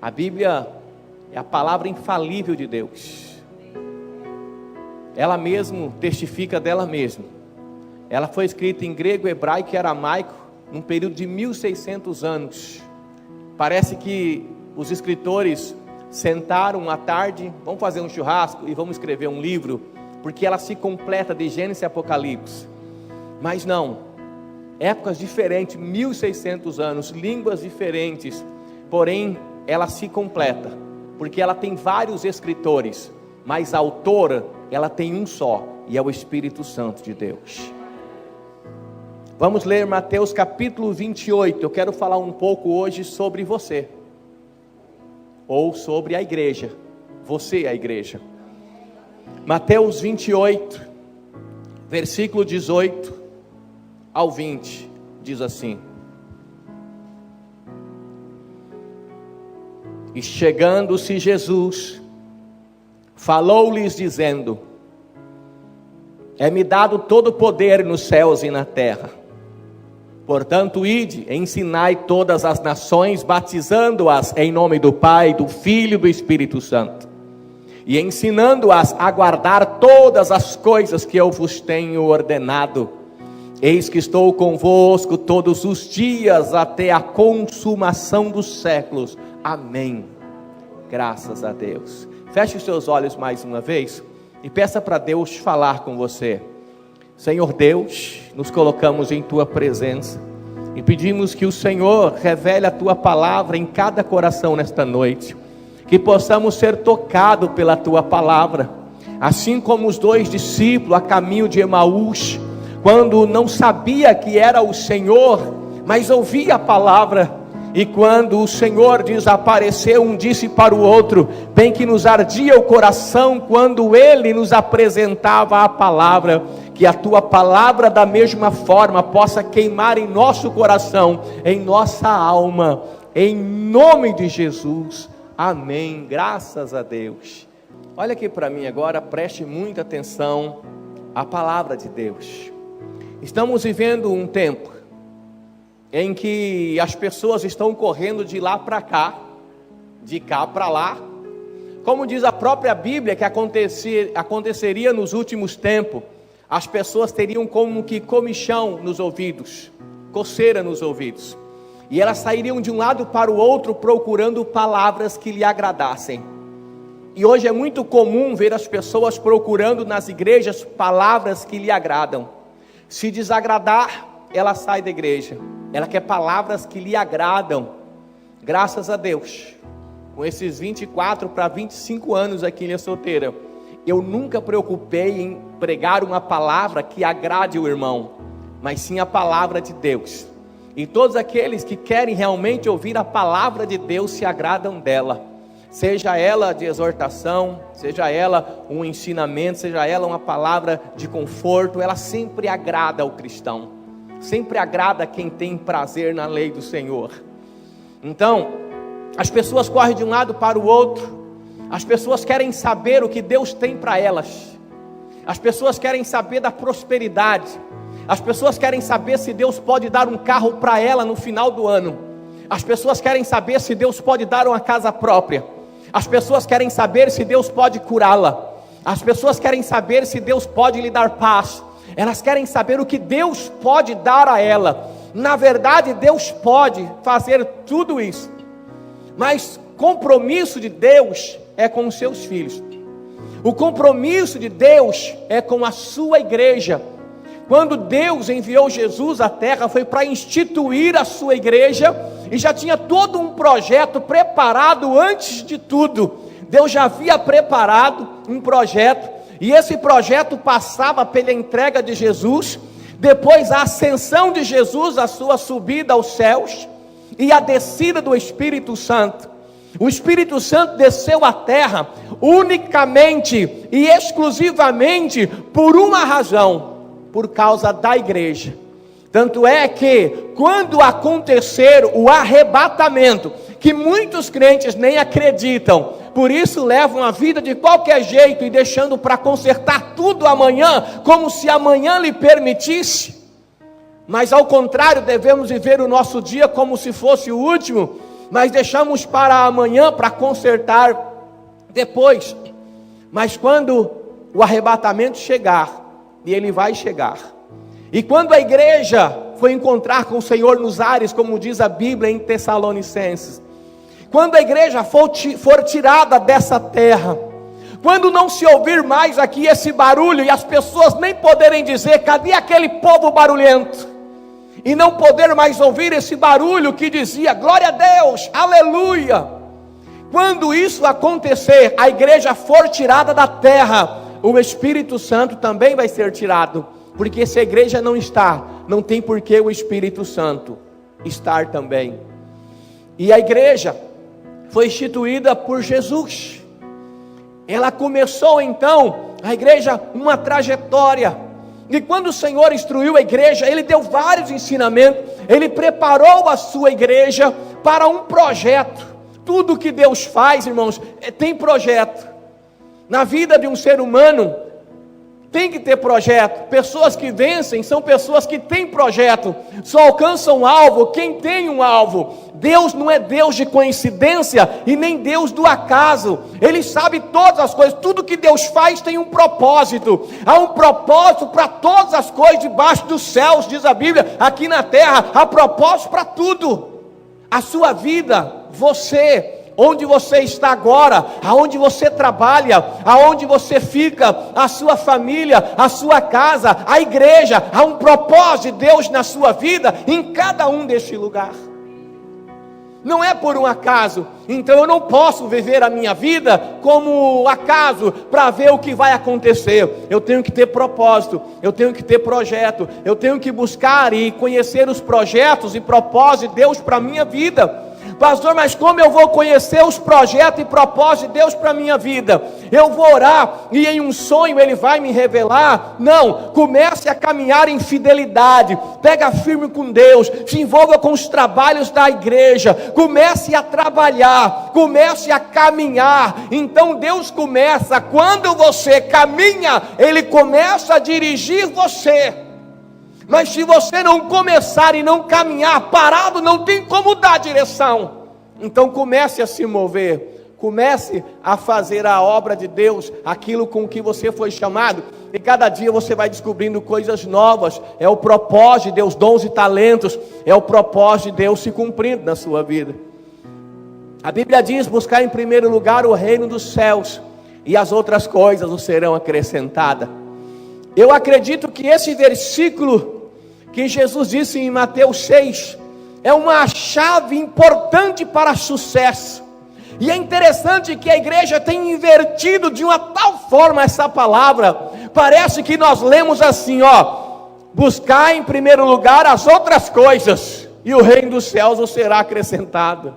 A Bíblia é a palavra infalível de Deus. Ela mesmo testifica dela mesma. Ela foi escrita em grego, hebraico e aramaico, num período de 1600 anos. Parece que os escritores sentaram à tarde, vamos fazer um churrasco e vamos escrever um livro, porque ela se completa de Gênesis e Apocalipse. Mas não, épocas diferentes, 1600 anos, línguas diferentes, porém ela se completa, porque ela tem vários escritores, mas a autora, ela tem um só, e é o Espírito Santo de Deus. Vamos ler Mateus capítulo 28, eu quero falar um pouco hoje sobre você, ou sobre a igreja, você é a igreja. Mateus 28, versículo 18 ao 20, diz assim: E chegando-se Jesus, falou-lhes dizendo: É-me dado todo o poder nos céus e na terra. Portanto, ide, ensinai todas as nações, batizando-as em nome do Pai, do Filho e do Espírito Santo, e ensinando-as a guardar todas as coisas que eu vos tenho ordenado. Eis que estou convosco todos os dias até a consumação dos séculos. Amém. Graças a Deus. Feche os seus olhos mais uma vez e peça para Deus falar com você. Senhor Deus, nos colocamos em Tua presença e pedimos que o Senhor revele a Tua palavra em cada coração nesta noite, que possamos ser tocados pela Tua palavra, assim como os dois discípulos a caminho de Emaús, quando não sabia que era o Senhor, mas ouvia a palavra, e quando o Senhor desapareceu, um disse para o outro, bem que nos ardia o coração quando Ele nos apresentava a palavra. Que a Tua palavra da mesma forma possa queimar em nosso coração, em nossa alma, em nome de Jesus, amém, graças a Deus. Olha aqui para mim agora, preste muita atenção à palavra de Deus. Estamos vivendo um tempo em que as pessoas estão correndo de lá para cá, de cá para lá, como diz a própria Bíblia que aconteceria nos últimos tempos. As pessoas teriam como que comichão nos ouvidos, coceira nos ouvidos, e elas sairiam de um lado para o outro procurando palavras que lhe agradassem. E hoje é muito comum ver as pessoas procurando nas igrejas palavras que lhe agradam. Se desagradar, ela sai da igreja. Ela quer palavras que lhe agradam. Graças a Deus, com esses 24 para 25 anos aqui em Ilha Solteira, eu nunca preocupei em pregar uma palavra que agrade o irmão, mas sim a palavra de Deus. E todos aqueles que querem realmente ouvir a palavra de Deus se agradam dela. Seja ela de exortação, seja ela um ensinamento, seja ela uma palavra de conforto, ela sempre agrada ao cristão. Sempre agrada quem tem prazer na lei do Senhor. Então, as pessoas correm de um lado para o outro. As pessoas querem saber o que Deus tem para elas. As pessoas querem saber da prosperidade. As pessoas querem saber se Deus pode dar um carro para ela no final do ano. As pessoas querem saber se Deus pode dar uma casa própria. As pessoas querem saber se Deus pode curá-la. As pessoas querem saber se Deus pode lhe dar paz. Elas querem saber o que Deus pode dar a ela. Na verdade, Deus pode fazer tudo isso, mas compromisso de Deus é com os seus filhos. O compromisso de Deus é com a sua igreja. Quando Deus enviou Jesus à terra, foi para instituir a sua igreja, e já tinha todo um projeto preparado antes de tudo. Deus já havia preparado um projeto, e esse projeto passava pela entrega de Jesus, depois a ascensão de Jesus, a sua subida aos céus, e a descida do Espírito Santo. O Espírito Santo desceu à terra unicamente e exclusivamente por uma razão, por causa da igreja. Tanto é que quando acontecer o arrebatamento, que muitos crentes nem acreditam, por isso levam a vida de qualquer jeito e deixando para consertar tudo amanhã, como se amanhã lhe permitisse. Mas ao contrário, devemos viver o nosso dia como se fosse o último. mas deixamos para amanhã para consertar depois. Mas quando o arrebatamento chegar, e ele vai chegar, e quando a igreja for encontrar com o Senhor nos ares, como diz a Bíblia em Tessalonicenses, quando a igreja for tirada dessa terra, quando não se ouvir mais aqui esse barulho, e as pessoas nem poderem dizer, cadê aquele povo barulhento? E não poder mais ouvir esse barulho que dizia, glória a Deus, aleluia. Quando isso acontecer, a igreja for tirada da terra, o Espírito Santo também vai ser tirado. Porque se a igreja não está, não tem por que o Espírito Santo estar também. E a igreja foi instituída por Jesus. Ela começou então, a igreja, uma trajetória. E quando o Senhor instruiu a igreja, Ele deu vários ensinamentos. Ele preparou a sua igreja para um projeto. Tudo que Deus faz, irmãos, tem projeto. Na vida de um ser humano, tem que ter projeto. Pessoas que vencem são pessoas que têm projeto. Só alcançam alvo quem tem um alvo. Deus não é Deus de coincidência e nem Deus do acaso. Ele sabe todas as coisas. Tudo que Deus faz tem um propósito. Há um propósito para todas as coisas debaixo dos céus, diz a Bíblia. Aqui na terra há propósito para tudo. A sua vida, você, onde você está agora, aonde você trabalha, aonde você fica, a sua família, a sua casa, a igreja, há um propósito de Deus na sua vida, em cada um deste lugar. Não é por um acaso. Então eu não posso viver a minha vida como acaso, para ver o que vai acontecer. Eu tenho que ter propósito, eu tenho que ter projeto, eu tenho que buscar e conhecer os projetos e propósitos de Deus para a minha vida. Pastor, mas como eu vou conhecer os projetos e propósitos de Deus para a minha vida? Eu vou orar e em um sonho Ele vai me revelar? Não, comece a caminhar em fidelidade, pega firme com Deus, se envolva com os trabalhos da igreja, comece a trabalhar, comece a caminhar. Então Deus começa, quando você caminha, Ele começa a dirigir você. Mas se você não começar e não caminhar, parado, não tem como dar direção. Então comece a se mover, comece a fazer a obra de Deus, aquilo com que você foi chamado. E cada dia você vai descobrindo coisas novas. É o propósito de Deus, dons e talentos. É o propósito de Deus se cumprindo na sua vida. A Bíblia diz, buscar em primeiro lugar o reino dos céus, e as outras coisas nos serão acrescentadas. Eu acredito que esse versículo que Jesus disse em Mateus 6, é uma chave importante para sucesso. E é interessante que a igreja tem invertido de uma tal forma essa palavra. Parece que nós lemos assim, buscar em primeiro lugar as outras coisas, e o reino dos céus vos será acrescentado.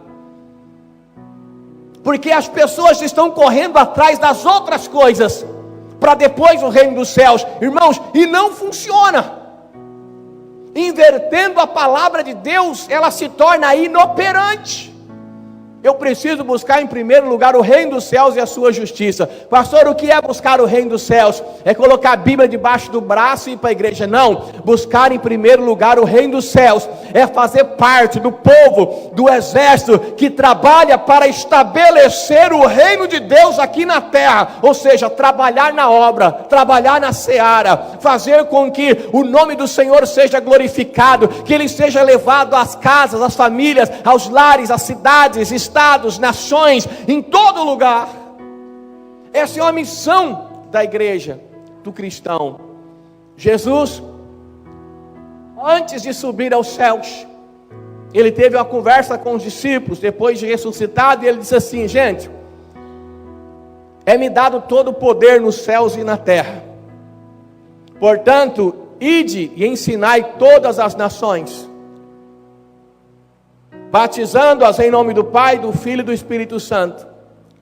Porque as pessoas estão correndo atrás das outras coisas, para depois o reino dos céus, irmãos, e não funciona. Invertendo a palavra de Deus, ela se torna inoperante. Eu preciso buscar em primeiro lugar o reino dos céus e a sua justiça. Pastor, o que é buscar o reino dos céus? É colocar a Bíblia debaixo do braço e ir para a igreja? Não, buscar em primeiro lugar o reino dos céus é fazer parte do povo, do exército que trabalha para estabelecer o reino de Deus aqui na terra. Ou seja, trabalhar na obra, trabalhar na seara, fazer com que o nome do Senhor seja glorificado, que Ele seja levado às casas, às famílias, aos lares, às cidades, estados, nações, em todo lugar. Essa é uma missão da igreja, do cristão. Jesus, antes de subir aos céus, Ele teve uma conversa com os discípulos, depois de ressuscitado, e Ele disse assim: gente, é-me dado todo o poder nos céus e na terra. Portanto, ide e ensinai todas as nações, batizando-as em nome do Pai, do Filho e do Espírito Santo,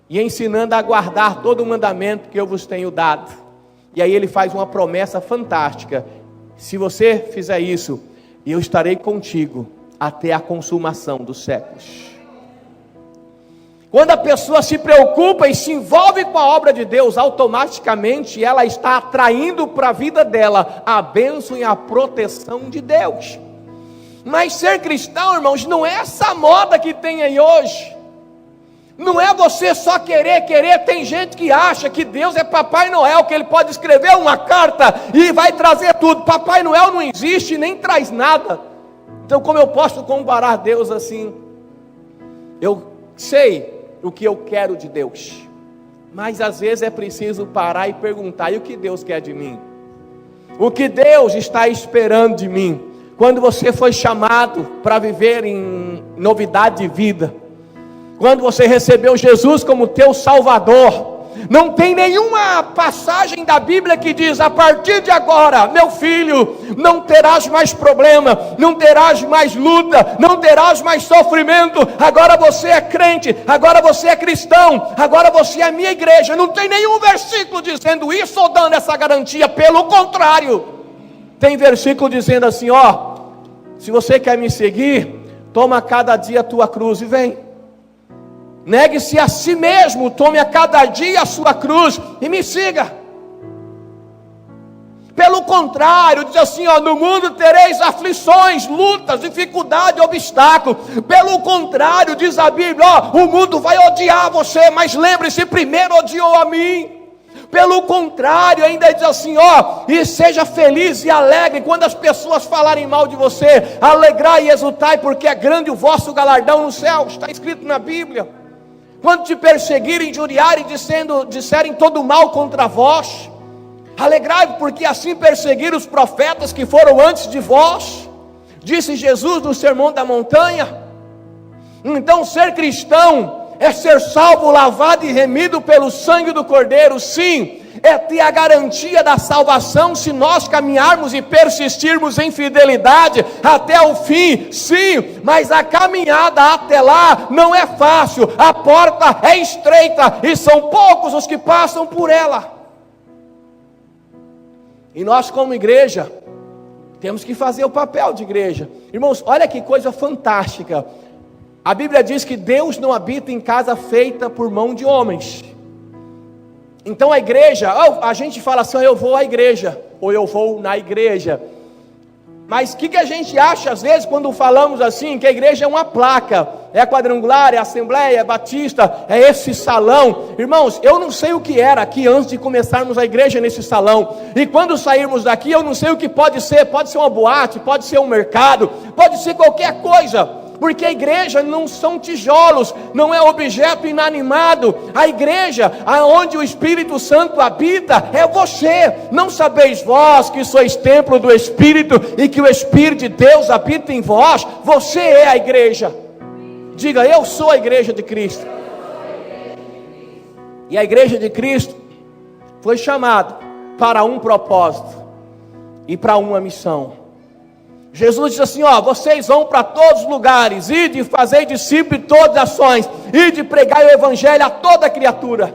e ensinando a guardar todo o mandamento que eu vos tenho dado. E aí Ele faz uma promessa fantástica: se você fizer isso, eu estarei contigo até a consumação dos séculos. Quando a pessoa se preocupa e se envolve com a obra de Deus, automaticamente ela está atraindo para a vida dela a bênção e a proteção de Deus. Mas ser cristão, irmãos, não é essa moda que tem aí hoje. Não é você só querer. Tem gente que acha que Deus é Papai Noel, que ele pode escrever uma carta e vai trazer tudo. Papai Noel não existe, nem traz nada. Então como eu posso comparar Deus assim? Eu sei o que eu quero de Deus, mas às vezes é preciso parar e perguntar: e o que Deus quer de mim? O que Deus está esperando de mim? Quando você foi chamado para viver em novidade de vida, quando você recebeu Jesus como teu Salvador, não tem nenhuma passagem da Bíblia que diz: a partir de agora, meu filho, não terás mais problema, não terás mais luta, não terás mais sofrimento, agora você é crente, agora você é cristão, agora você é minha igreja. Não tem nenhum versículo dizendo isso ou dando essa garantia. Pelo contrário, tem versículo dizendo assim: ó, se você quer me seguir, toma cada dia a tua cruz e vem. Negue-se a si mesmo, tome a cada dia a sua cruz e me siga. Pelo contrário, diz assim, ó: no mundo tereis aflições, lutas, dificuldade, obstáculo. Pelo contrário, diz a Bíblia, ó, o mundo vai odiar você, mas lembre-se, primeiro odiou a mim. Pelo contrário, ainda diz assim, ó: e seja feliz e alegre quando as pessoas falarem mal de você, alegrai e exultai, porque é grande o vosso galardão no céu. Está escrito na Bíblia. Quando te perseguirem, injuriarem, disserem todo mal contra vós, alegrai-vos, porque assim perseguiram os profetas que foram antes de vós, disse Jesus no Sermão da Montanha. Então ser cristão é ser salvo, lavado e remido pelo sangue do Cordeiro. Sim, é ter a garantia da salvação se nós caminharmos e persistirmos em fidelidade até o fim. Sim, mas a caminhada até lá não é fácil. A porta é estreita e são poucos os que passam por ela. E nós, como igreja, temos que fazer o papel de igreja. Irmãos, olha que coisa fantástica. A Bíblia diz que Deus não habita em casa feita por mão de homens. Então a igreja, a gente fala assim: eu vou à igreja, ou eu vou na igreja. Mas o que a gente acha às vezes quando falamos assim, que a igreja é uma placa, é quadrangular, é assembleia, é batista, é esse salão. Irmãos, eu não sei o que era aqui antes de começarmos a igreja nesse salão, e quando sairmos daqui eu não sei o que pode ser uma boate, pode ser um mercado, pode ser qualquer coisa. Porque a igreja não são tijolos, não é objeto inanimado. A igreja, aonde o Espírito Santo habita, é você. Não sabeis vós que sois templo do Espírito e que o Espírito de Deus habita em vós? Você é a igreja. Diga: eu sou a igreja de Cristo. E a igreja de Cristo foi chamada para um propósito e para uma missão. Jesus disse assim, ó: vocês vão para todos os lugares, ide e fazei discípulos de todas as ações, ide e pregai o evangelho a toda criatura.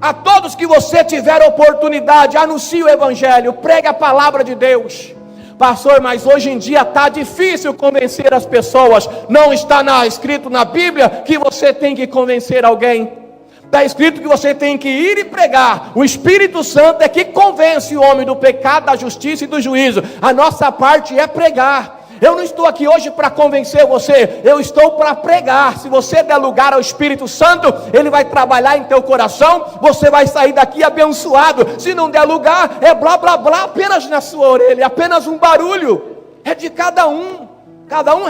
A todos que você tiver oportunidade, anuncie o evangelho, pregue a palavra de Deus. Pastor, mas hoje em dia está difícil convencer as pessoas. Não está escrito na Bíblia que você tem que convencer alguém. Está escrito que você tem que ir e pregar. O Espírito Santo é que convence o homem do pecado, da justiça e do juízo. A nossa parte é pregar. Eu não estou aqui hoje para convencer você, eu estou para pregar. Se você der lugar ao Espírito Santo, Ele vai trabalhar em teu coração, você vai sair daqui abençoado. Se não der lugar, é blá blá blá apenas na sua orelha, apenas um barulho. É de cada um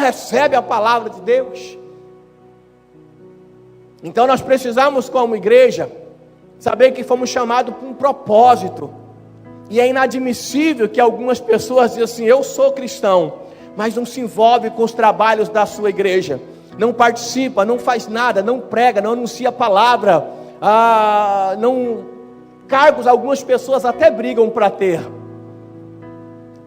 recebe a palavra de Deus. Então nós precisamos, como igreja, saber que fomos chamados por um propósito. E é inadmissível que algumas pessoas dizem assim: eu sou cristão, mas não se envolve com os trabalhos da sua igreja, não participa, não faz nada, não prega, não anuncia a palavra, cargos algumas pessoas até brigam para ter,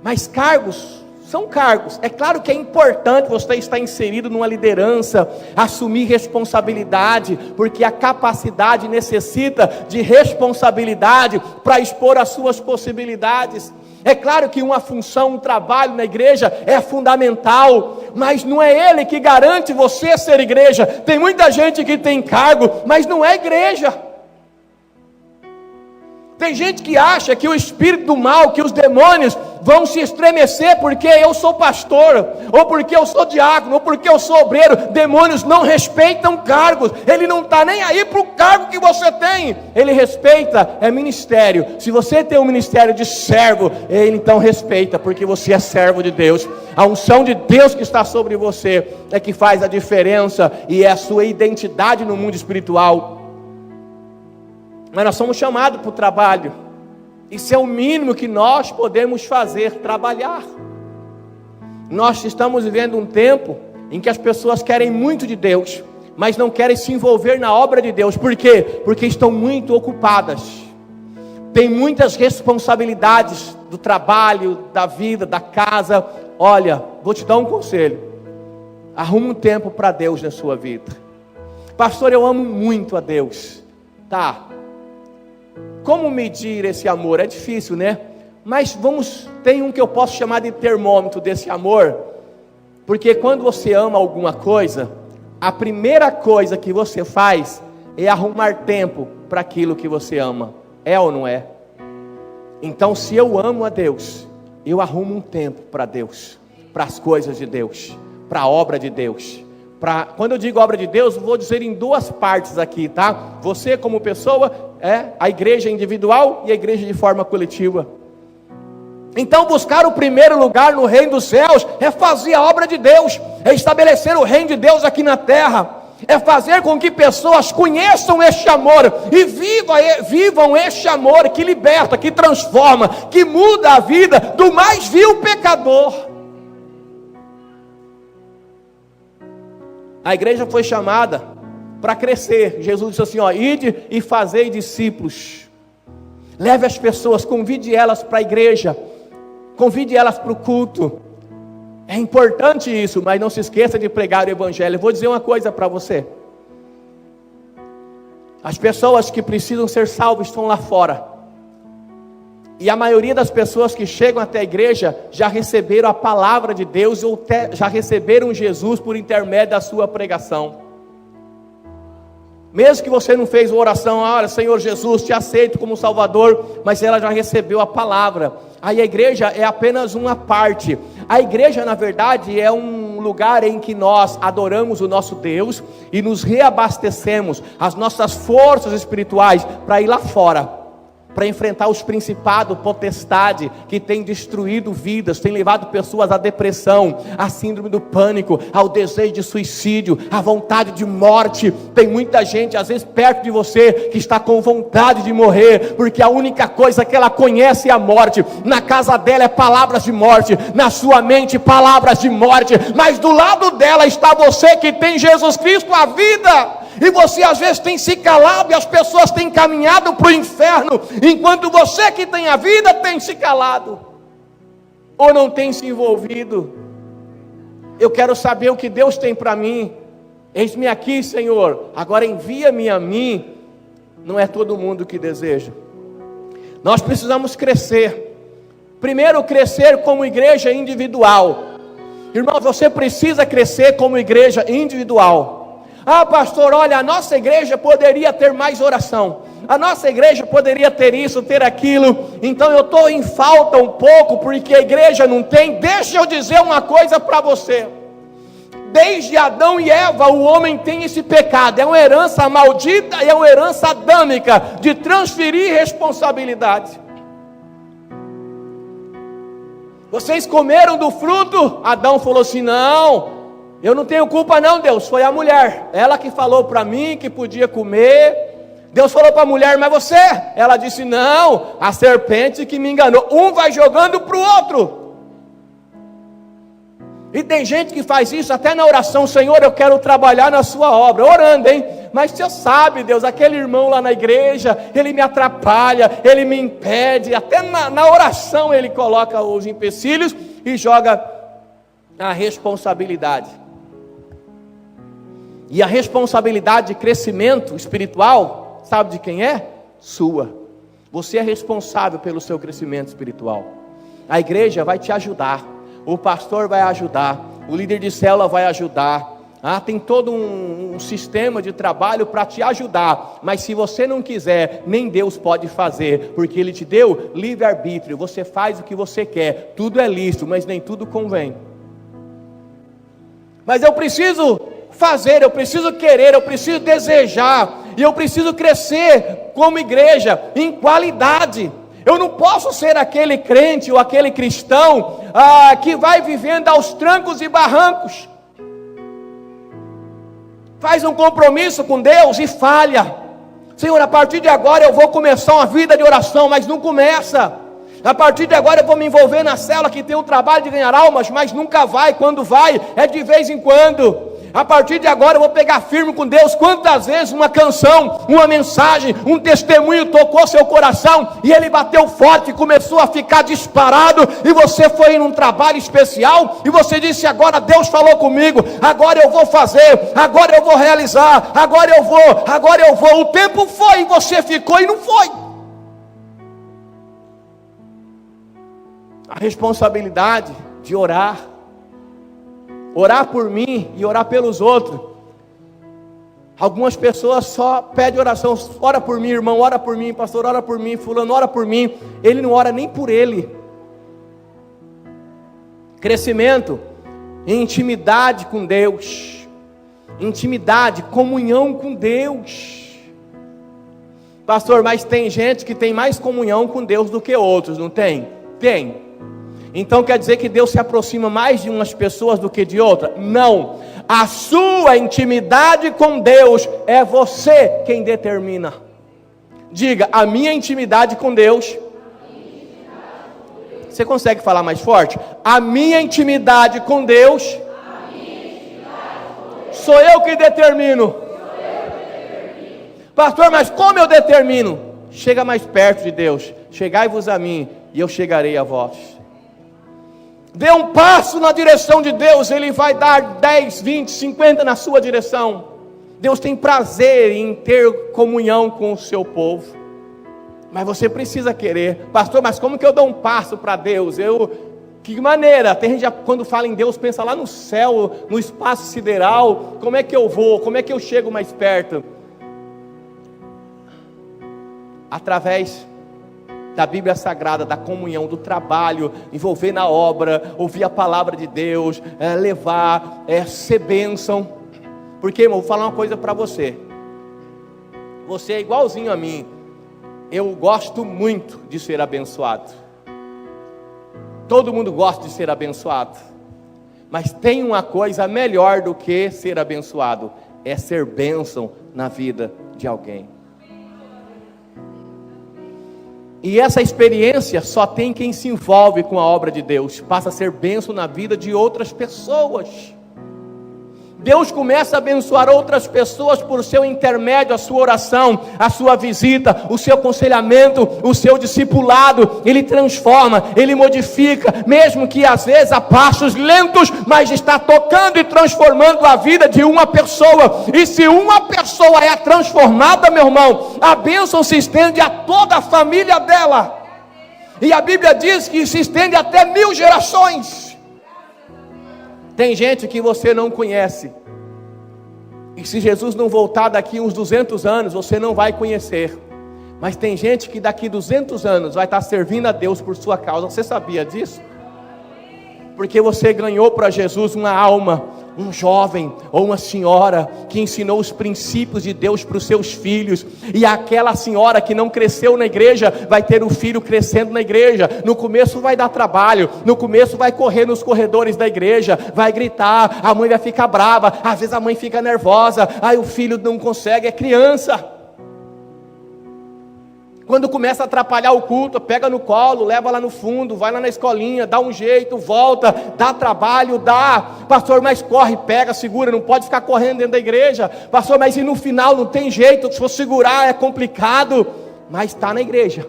mas cargos são cargos. É claro que é importante você estar inserido numa liderança, assumir responsabilidade, porque a capacidade necessita de responsabilidade para expor as suas possibilidades. É claro que uma função, um trabalho na igreja é fundamental, mas não é ele que garante você ser igreja. Tem muita gente que tem cargo, mas não é igreja. Tem gente que acha que o espírito do mal, que os demônios vão se estremecer porque eu sou pastor, ou porque eu sou diácono, ou porque eu sou obreiro. Demônios não respeitam cargos. Ele não está nem aí para o cargo que você tem. Ele respeita, é ministério. Se você tem um ministério de servo, ele então respeita, porque você é servo de Deus. A unção de Deus que está sobre você é que faz a diferença, e é a sua identidade no mundo espiritual. Mas nós somos chamados para o trabalho. Isso é o mínimo que nós podemos fazer, trabalhar. Nós estamos vivendo um tempo em que as pessoas querem muito de Deus, mas não querem se envolver na obra de Deus. Por quê? Porque estão muito ocupadas. Tem muitas responsabilidades do trabalho, da vida, da casa. Olha, vou te dar um conselho. Arruma um tempo para Deus na sua vida. Pastor, eu amo muito a Deus. Tá. Como medir esse amor? É difícil, né? Mas tem um que eu posso chamar de termômetro desse amor. Porque quando você ama alguma coisa, a primeira coisa que você faz é arrumar tempo para aquilo que você ama. É ou não é? Então, se eu amo a Deus, eu arrumo um tempo para Deus, para as coisas de Deus, para a obra de Deus. Quando eu digo obra de Deus, vou dizer em duas partes aqui, tá? Você como pessoa, a igreja individual e a igreja de forma coletiva. Então buscar o primeiro lugar no reino dos céus é fazer a obra de Deus, é estabelecer o reino de Deus aqui na terra, é fazer com que pessoas conheçam este amor e vivam este amor que liberta, que transforma, que muda a vida do mais vil pecador. A igreja foi chamada para crescer. Jesus disse assim, ide e fazei discípulos. Leve as pessoas, convide elas para a igreja, convide elas para o culto. É importante isso, mas não se esqueça de pregar o evangelho. Eu vou dizer uma coisa para você. As pessoas que precisam ser salvas estão lá fora. E a maioria das pessoas que chegam até a igreja já receberam a palavra de Deus, ou já receberam Jesus por intermédio da sua pregação. Mesmo que você não fez uma oração, olha, Senhor Jesus, te aceito como Salvador, mas ela já recebeu a palavra. Aí a igreja é apenas uma parte. A igreja, na verdade, é um lugar em que nós adoramos o nosso Deus e nos reabastecemos as nossas forças espirituais para ir lá fora, para enfrentar os principados, potestade que tem destruído vidas, tem levado pessoas à depressão, à síndrome do pânico, ao desejo de suicídio, à vontade de morte. Tem muita gente, às vezes perto de você, que está com vontade de morrer, porque a única coisa que ela conhece é a morte. Na casa dela é palavras de morte, na sua mente palavras de morte, mas do lado dela está você que tem Jesus Cristo, a vida. E você às vezes tem se calado, e as pessoas têm caminhado para o inferno, enquanto você que tem a vida tem se calado, ou não tem se envolvido. Eu quero saber o que Deus tem para mim. Eis-me aqui, Senhor, agora envia-me a mim. Não é todo mundo que deseja. Nós precisamos crescer. Primeiro, crescer como igreja individual. Irmão, você precisa crescer como igreja individual. Ah, pastor, olha, a nossa igreja poderia ter mais oração, a nossa igreja poderia ter isso, ter aquilo, então eu estou em falta um pouco, porque a igreja não tem. Deixa eu dizer uma coisa para você. Desde Adão e Eva, o homem tem esse pecado, é uma herança maldita, é uma herança adâmica, de transferir responsabilidade. Vocês comeram do fruto? Adão falou assim, não, eu não tenho culpa não, Deus, foi a mulher, ela que falou para mim que podia comer. Deus falou para a mulher, mas você? Ela disse, não, a serpente que me enganou. Um vai jogando para o outro. E tem gente que faz isso até na oração, Senhor, eu quero trabalhar na sua obra, orando, hein? Mas você sabe, Deus, aquele irmão lá na igreja, ele me atrapalha, ele me impede, até na oração ele coloca os empecilhos e joga a responsabilidade. E a responsabilidade de crescimento espiritual, sabe de quem é? Sua. Você é responsável pelo seu crescimento espiritual. A igreja vai te ajudar, o pastor vai ajudar, o líder de célula vai ajudar, Tem todo um sistema de trabalho para te ajudar, mas se você não quiser, nem Deus pode fazer, porque Ele te deu livre-arbítrio, você faz o que você quer, tudo é lícito, mas nem tudo convém. Mas eu preciso fazer, eu preciso querer, eu preciso desejar, e eu preciso crescer como igreja, em qualidade. Eu não posso ser aquele crente ou aquele cristão que vai vivendo aos trancos e barrancos. Faz um compromisso com Deus e falha. Senhor, a partir de agora eu vou começar uma vida de oração, mas não começa. A partir de agora eu vou me envolver na célula que tem o trabalho de ganhar almas, mas nunca vai. Quando vai, é de vez em quando. A partir de agora eu vou pegar firme com Deus. Quantas vezes uma canção, uma mensagem, um testemunho tocou seu coração e ele bateu forte, começou a ficar disparado, e você foi num trabalho especial e você disse: agora Deus falou comigo, agora eu vou fazer, agora eu vou realizar, agora eu vou. O tempo foi e você ficou e não foi. A responsabilidade de orar por mim e orar pelos outros. Algumas pessoas só pedem oração: ora por mim, irmão, ora por mim, pastor, ora por mim, fulano, ora por mim. Ele não ora nem por ele. Crescimento em intimidade com Deus, intimidade, comunhão com Deus. Pastor, mas tem gente que tem mais comunhão com Deus do que outros, não tem? Tem. Então quer dizer que Deus se aproxima mais de umas pessoas do que de outras? Não. A sua intimidade com Deus é você quem determina. Diga: a minha intimidade com Deus. Você consegue falar mais forte? A minha intimidade com Deus. Sou eu que determino. Pastor, mas como eu determino? Chega mais perto de Deus. Chegai-vos a mim e eu chegarei a vós. Dê um passo na direção de Deus, Ele vai dar 10, 20, 50 na sua direção. Deus tem prazer em ter comunhão com o seu povo, mas você precisa querer. Pastor, mas como que eu dou um passo para Deus? Que maneira? Tem gente, quando fala em Deus, pensa lá no céu, no espaço sideral. Como é que eu vou? Como é que eu chego mais perto? Através da Bíblia Sagrada, da comunhão, do trabalho, envolver na obra, ouvir a palavra de Deus, levar, ser bênção. Porque, irmão, vou falar uma coisa para você. Você é igualzinho a mim. Eu gosto muito de ser abençoado. Todo mundo gosta de ser abençoado. Mas tem uma coisa melhor do que ser abençoado: é ser bênção na vida de alguém. E essa experiência só tem quem se envolve com a obra de Deus, passa a ser bênção na vida de outras pessoas. Deus começa a abençoar outras pessoas por seu intermédio, a sua oração, a sua visita, o seu aconselhamento, o seu discipulado. Ele transforma, Ele modifica, mesmo que às vezes a passos lentos, mas está tocando e transformando a vida de uma pessoa. E se uma pessoa é transformada, meu irmão, a bênção se estende a toda a família dela. E a Bíblia diz que se estende até 1000 gerações. Tem gente que você não conhece, e se Jesus não voltar daqui uns 200 anos, você não vai conhecer. Mas tem gente que daqui 200 anos vai estar servindo a Deus por sua causa. Você sabia disso? Porque você ganhou para Jesus uma alma, um jovem ou uma senhora que ensinou os princípios de Deus para os seus filhos. E aquela senhora que não cresceu na igreja vai ter um filho crescendo na igreja. No começo vai dar trabalho, no começo vai correr nos corredores da igreja, vai gritar, a mãe vai ficar brava, às vezes a mãe fica nervosa, aí o filho não consegue, é criança. Quando começa a atrapalhar o culto, pega no colo, leva lá no fundo, vai lá na escolinha, dá um jeito, volta, dá trabalho, dá. Pastor, mas corre, pega, segura, não pode ficar correndo dentro da igreja. Pastor, mas e no final não tem jeito, se for segurar é complicado. Mas está na igreja.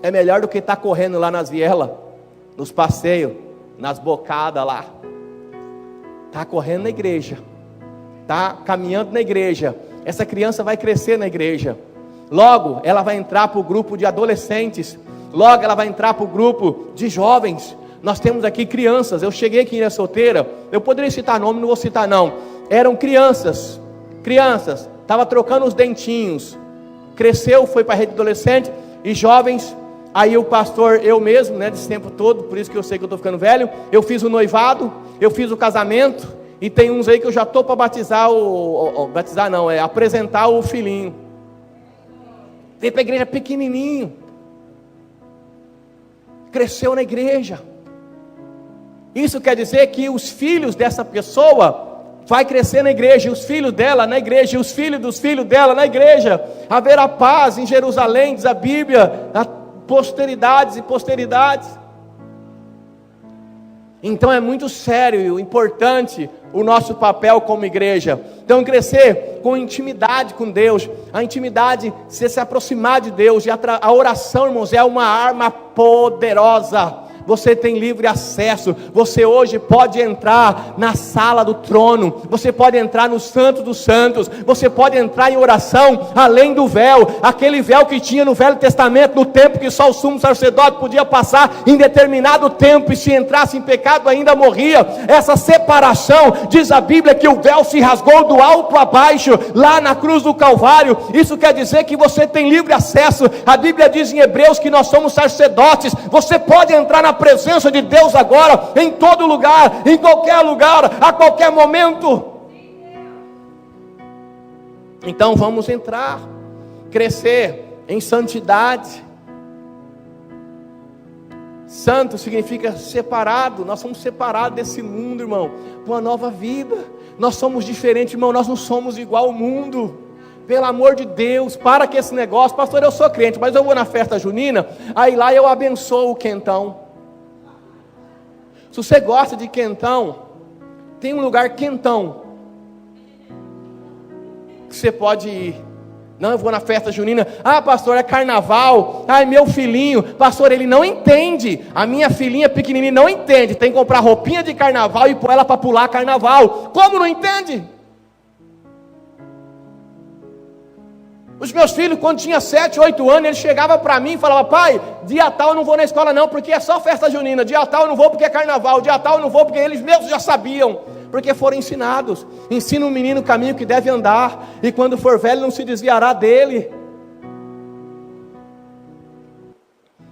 É melhor do que estar correndo lá nas vielas, nos passeios, nas bocadas lá. Está correndo na igreja, está caminhando na igreja. Essa criança vai crescer na igreja. Logo, ela vai entrar para o grupo de adolescentes. Logo, ela vai entrar para o grupo de jovens. Nós temos aqui crianças. Eu cheguei aqui em Ilha Solteira. Eu poderia citar nome, não vou citar não. eram crianças, estava trocando os dentinhos, cresceu, foi para a rede adolescente e jovens. Aí o pastor, eu mesmo, desse tempo todo, por isso que eu sei que eu estou ficando velho, eu fiz o noivado, eu fiz o casamento, e tem uns aí que eu já estou para batizar, apresentar o filhinho. Veio para a igreja pequenininho, cresceu na igreja. Isso quer dizer que os filhos dessa pessoa vai crescer na igreja, e os filhos dela na igreja, e os filhos dos filhos dela na igreja. Haverá paz em Jerusalém, diz a Bíblia, a posteridades e posteridades. Então é muito sério e importante o nosso papel como igreja. Então crescer com intimidade com Deus, a intimidade, se aproximar de Deus, e a oração, irmãos, é uma arma poderosa. Você tem livre acesso, você hoje pode entrar na sala do trono, você pode entrar no Santo dos Santos, você pode entrar em oração além do véu, aquele véu que tinha no Velho Testamento, no tempo que só o sumo sacerdote podia passar em determinado tempo, e se entrasse em pecado ainda morria. Essa separação, diz a Bíblia que o véu se rasgou do alto a baixo, lá na cruz do Calvário. Isso quer dizer que você tem livre acesso. A Bíblia diz em Hebreus que nós somos sacerdotes, você pode entrar na presença de Deus agora, em todo lugar, em qualquer lugar, a qualquer momento. Então vamos entrar, crescer em santidade. Santo significa separado. Nós somos separados desse mundo, irmão, para uma nova vida. Nós somos diferentes, irmão, nós não somos igual ao mundo. Pelo amor de Deus, para com esse negócio. Pastor, eu sou crente, mas eu vou na festa junina, aí lá eu abençoo o quentão. Se você gosta de quentão, tem um lugar quentão que você pode ir. Não, eu vou na festa junina. Ah, pastor, é carnaval. Ai, meu filhinho, pastor, ele não entende. A minha filhinha pequenininha não entende. Tem que comprar roupinha de carnaval e pôr ela para pular carnaval. Como não entende? Os meus filhos, quando tinha 7, 8 anos, eles chegavam para mim e falavam: pai, dia tal eu não vou na escola não, porque é só festa junina. Dia tal eu não vou porque é carnaval. Dia tal eu não vou porque eles mesmos já sabiam, porque foram ensinados. Ensina o menino o caminho que deve andar, e quando for velho não se desviará dele.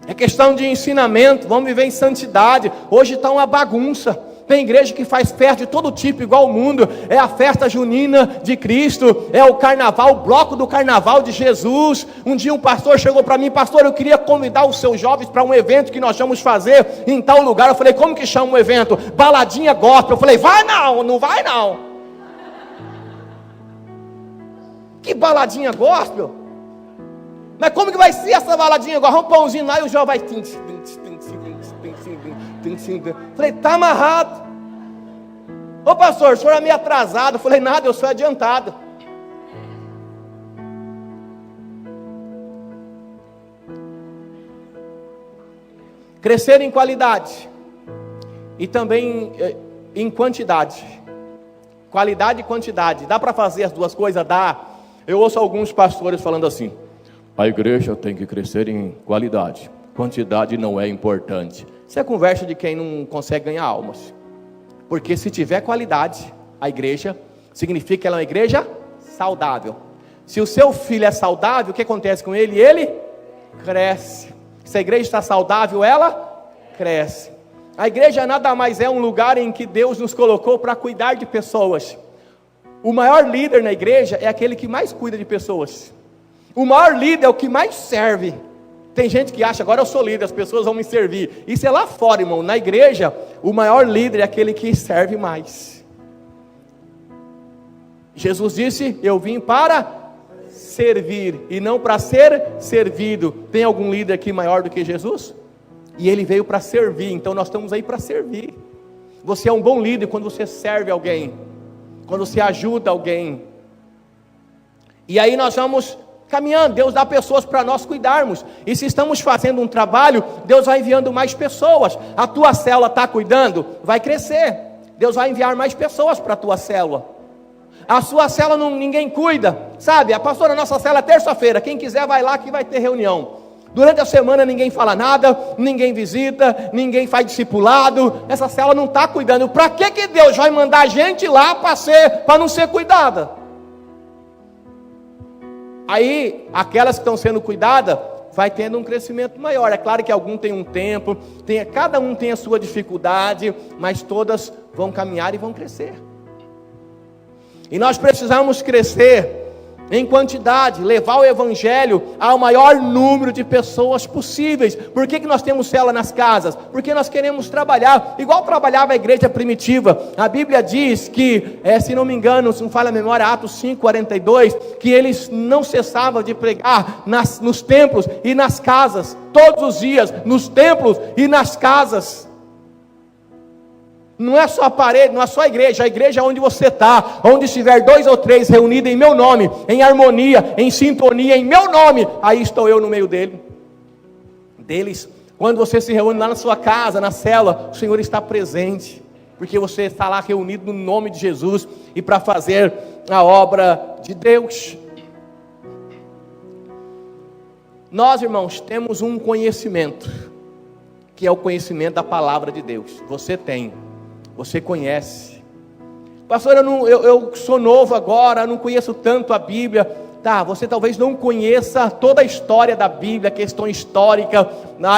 É questão de ensinamento. Vamos viver em santidade. Hoje está uma bagunça. Tem igreja que faz festa de todo tipo, igual o mundo. É a festa junina de Cristo, é o carnaval, o bloco do carnaval de Jesus. Um dia um pastor chegou para mim: pastor, eu queria convidar os seus jovens para um evento que nós vamos fazer em tal lugar. Eu falei: como que chama o evento? Baladinha gospel. Eu falei: vai não, não vai não. Que baladinha gospel? Mas como que vai ser essa baladinha gospel? Vamos pôr umzinho lá e o jovem vai... Falei: tá amarrado. Ô pastor, o senhor é meio atrasado. Eu falei: nada, eu sou adiantado. Crescer em qualidade e também em quantidade. Qualidade e quantidade. Dá para fazer as duas coisas? Dá. Eu ouço alguns pastores falando assim: a igreja tem que crescer em qualidade, quantidade não é importante. Isso é conversa de quem não consegue ganhar almas. Porque se tiver qualidade, a igreja, significa que ela é uma igreja saudável. Se o seu filho é saudável, o que acontece com ele? Ele cresce. Se a igreja está saudável, ela cresce. A igreja nada mais é um lugar em que Deus nos colocou para cuidar de pessoas. O maior líder na igreja é aquele que mais cuida de pessoas. O maior líder é o que mais serve. Tem gente que acha: agora eu sou líder, as pessoas vão me servir. Isso é lá fora, irmão. Na igreja, o maior líder é aquele que serve mais. Jesus disse: eu vim para servir e não para ser servido. Tem algum líder aqui maior do que Jesus? E ele veio para servir, então nós estamos aí para servir. Você é um bom líder quando você serve alguém, quando você ajuda alguém. E aí nós vamos caminhando, Deus dá pessoas para nós cuidarmos, e se estamos fazendo um trabalho, Deus vai enviando mais pessoas. A tua célula está cuidando, vai crescer, Deus vai enviar mais pessoas para a tua célula. A sua célula ninguém cuida, sabe? A pastora, nossa célula é terça-feira, quem quiser vai lá que vai ter reunião. Durante a semana ninguém fala nada, ninguém visita, ninguém faz discipulado, essa célula não está cuidando. Para que Deus vai mandar gente lá para não ser cuidada? Aí, aquelas que estão sendo cuidadas, vai tendo um crescimento maior. É claro que algum tem um tempo, cada um tem a sua dificuldade, mas todas vão caminhar e vão crescer. E nós precisamos crescer em quantidade, levar o Evangelho ao maior número de pessoas possíveis. Por que nós temos célula nas casas? Porque nós queremos trabalhar, igual trabalhava a igreja primitiva. A Bíblia diz que, se não me engano, se não falha a memória, Atos 5:42, que eles não cessavam de pregar nos templos e nas casas, todos os dias, nos templos e nas casas. Não é só a parede, não é só a igreja é onde você está, onde estiver 2 ou 3 reunidos em meu nome, em harmonia, em sintonia, em meu nome, aí estou eu no meio deles. Quando você se reúne lá na sua casa, na célula, o Senhor está presente, porque você está lá reunido no nome de Jesus, e para fazer a obra de Deus. Nós, irmãos, temos um conhecimento, que é o conhecimento da palavra de Deus. Você tem. Você conhece. Pastor, eu sou novo agora, não conheço tanto a Bíblia. Tá, você talvez não conheça toda a história da Bíblia, questão histórica,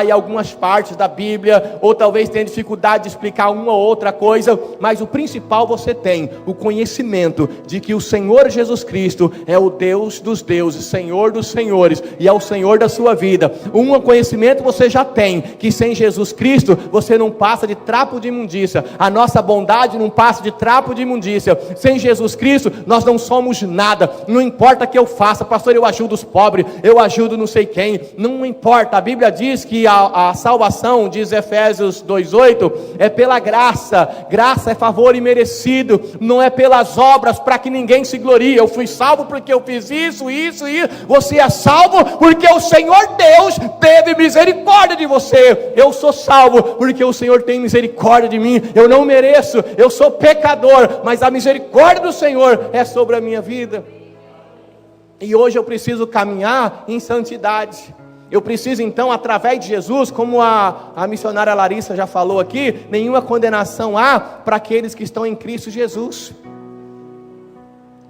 em algumas partes da Bíblia, ou talvez tenha dificuldade de explicar uma ou outra coisa, mas o principal você tem, o conhecimento de que o Senhor Jesus Cristo é o Deus dos deuses, Senhor dos senhores, e é o Senhor da sua vida. Um conhecimento você já tem, que sem Jesus Cristo, você não passa de trapo de imundícia, a nossa bondade não passa de trapo de imundícia. Sem Jesus Cristo, nós não somos nada. Não importa que eu faça, pastor, eu ajudo os pobres, eu ajudo não sei quem, não importa. A Bíblia diz que a salvação, diz Efésios 2:8, é pela graça é favor imerecido, não é pelas obras, para que ninguém se glorie. Eu fui salvo porque eu fiz isso, você é salvo porque o Senhor Deus teve misericórdia de você. Eu sou salvo porque o Senhor tem misericórdia de mim. Eu não mereço, eu sou pecador, mas a misericórdia do Senhor é sobre a minha vida. E hoje eu preciso caminhar em santidade. Eu preciso então, através de Jesus, como a missionária Larissa já falou aqui, nenhuma condenação há para aqueles que estão em Cristo Jesus.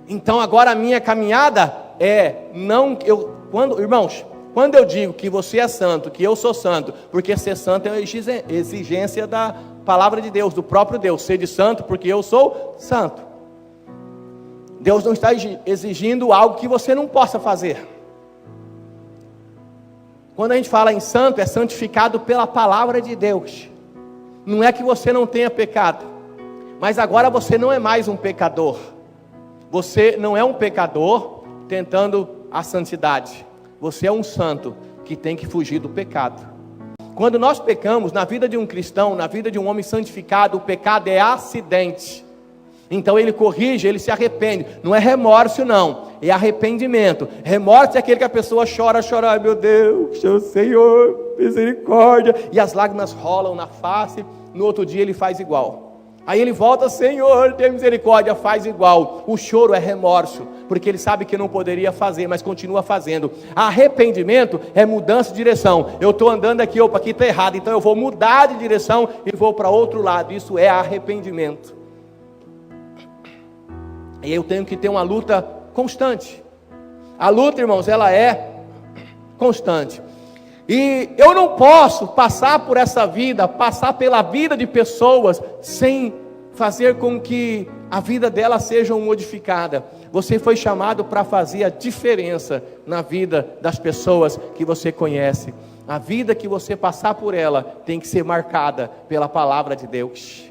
Então agora a minha caminhada irmãos, quando eu digo que você é santo, que eu sou santo, porque ser santo é uma exigência da palavra de Deus, do próprio Deus. Sede santo porque eu sou santo. Deus não está exigindo algo que você não possa fazer. Quando a gente fala em santo, é santificado pela palavra de Deus. Não é que você não tenha pecado, mas agora você não é mais um pecador. Você não é um pecador tentando a santidade. Você é um santo que tem que fugir do pecado. Quando nós pecamos, na vida de um cristão, na vida de um homem santificado, o pecado é acidente. Então ele corrige, ele se arrepende. Não é remorso não, é arrependimento. Remorso é aquele que a pessoa chora, ai meu Deus, Senhor, misericórdia, e as lágrimas rolam na face. No outro dia ele faz igual. Aí ele volta, Senhor, tem misericórdia, faz igual. O choro é remorso, porque ele sabe que não poderia fazer, mas continua fazendo. Arrependimento é mudança de direção. Eu estou andando aqui, aqui está errado, então eu vou mudar de direção e vou para outro lado. Isso é arrependimento. E eu tenho que ter uma luta constante. A luta, irmãos, ela é constante. E eu não posso passar por essa vida, passar pela vida de pessoas, sem fazer com que a vida delas seja modificada. Você foi chamado para fazer a diferença na vida das pessoas que você conhece. A vida que você passar por ela tem que ser marcada pela palavra de Deus.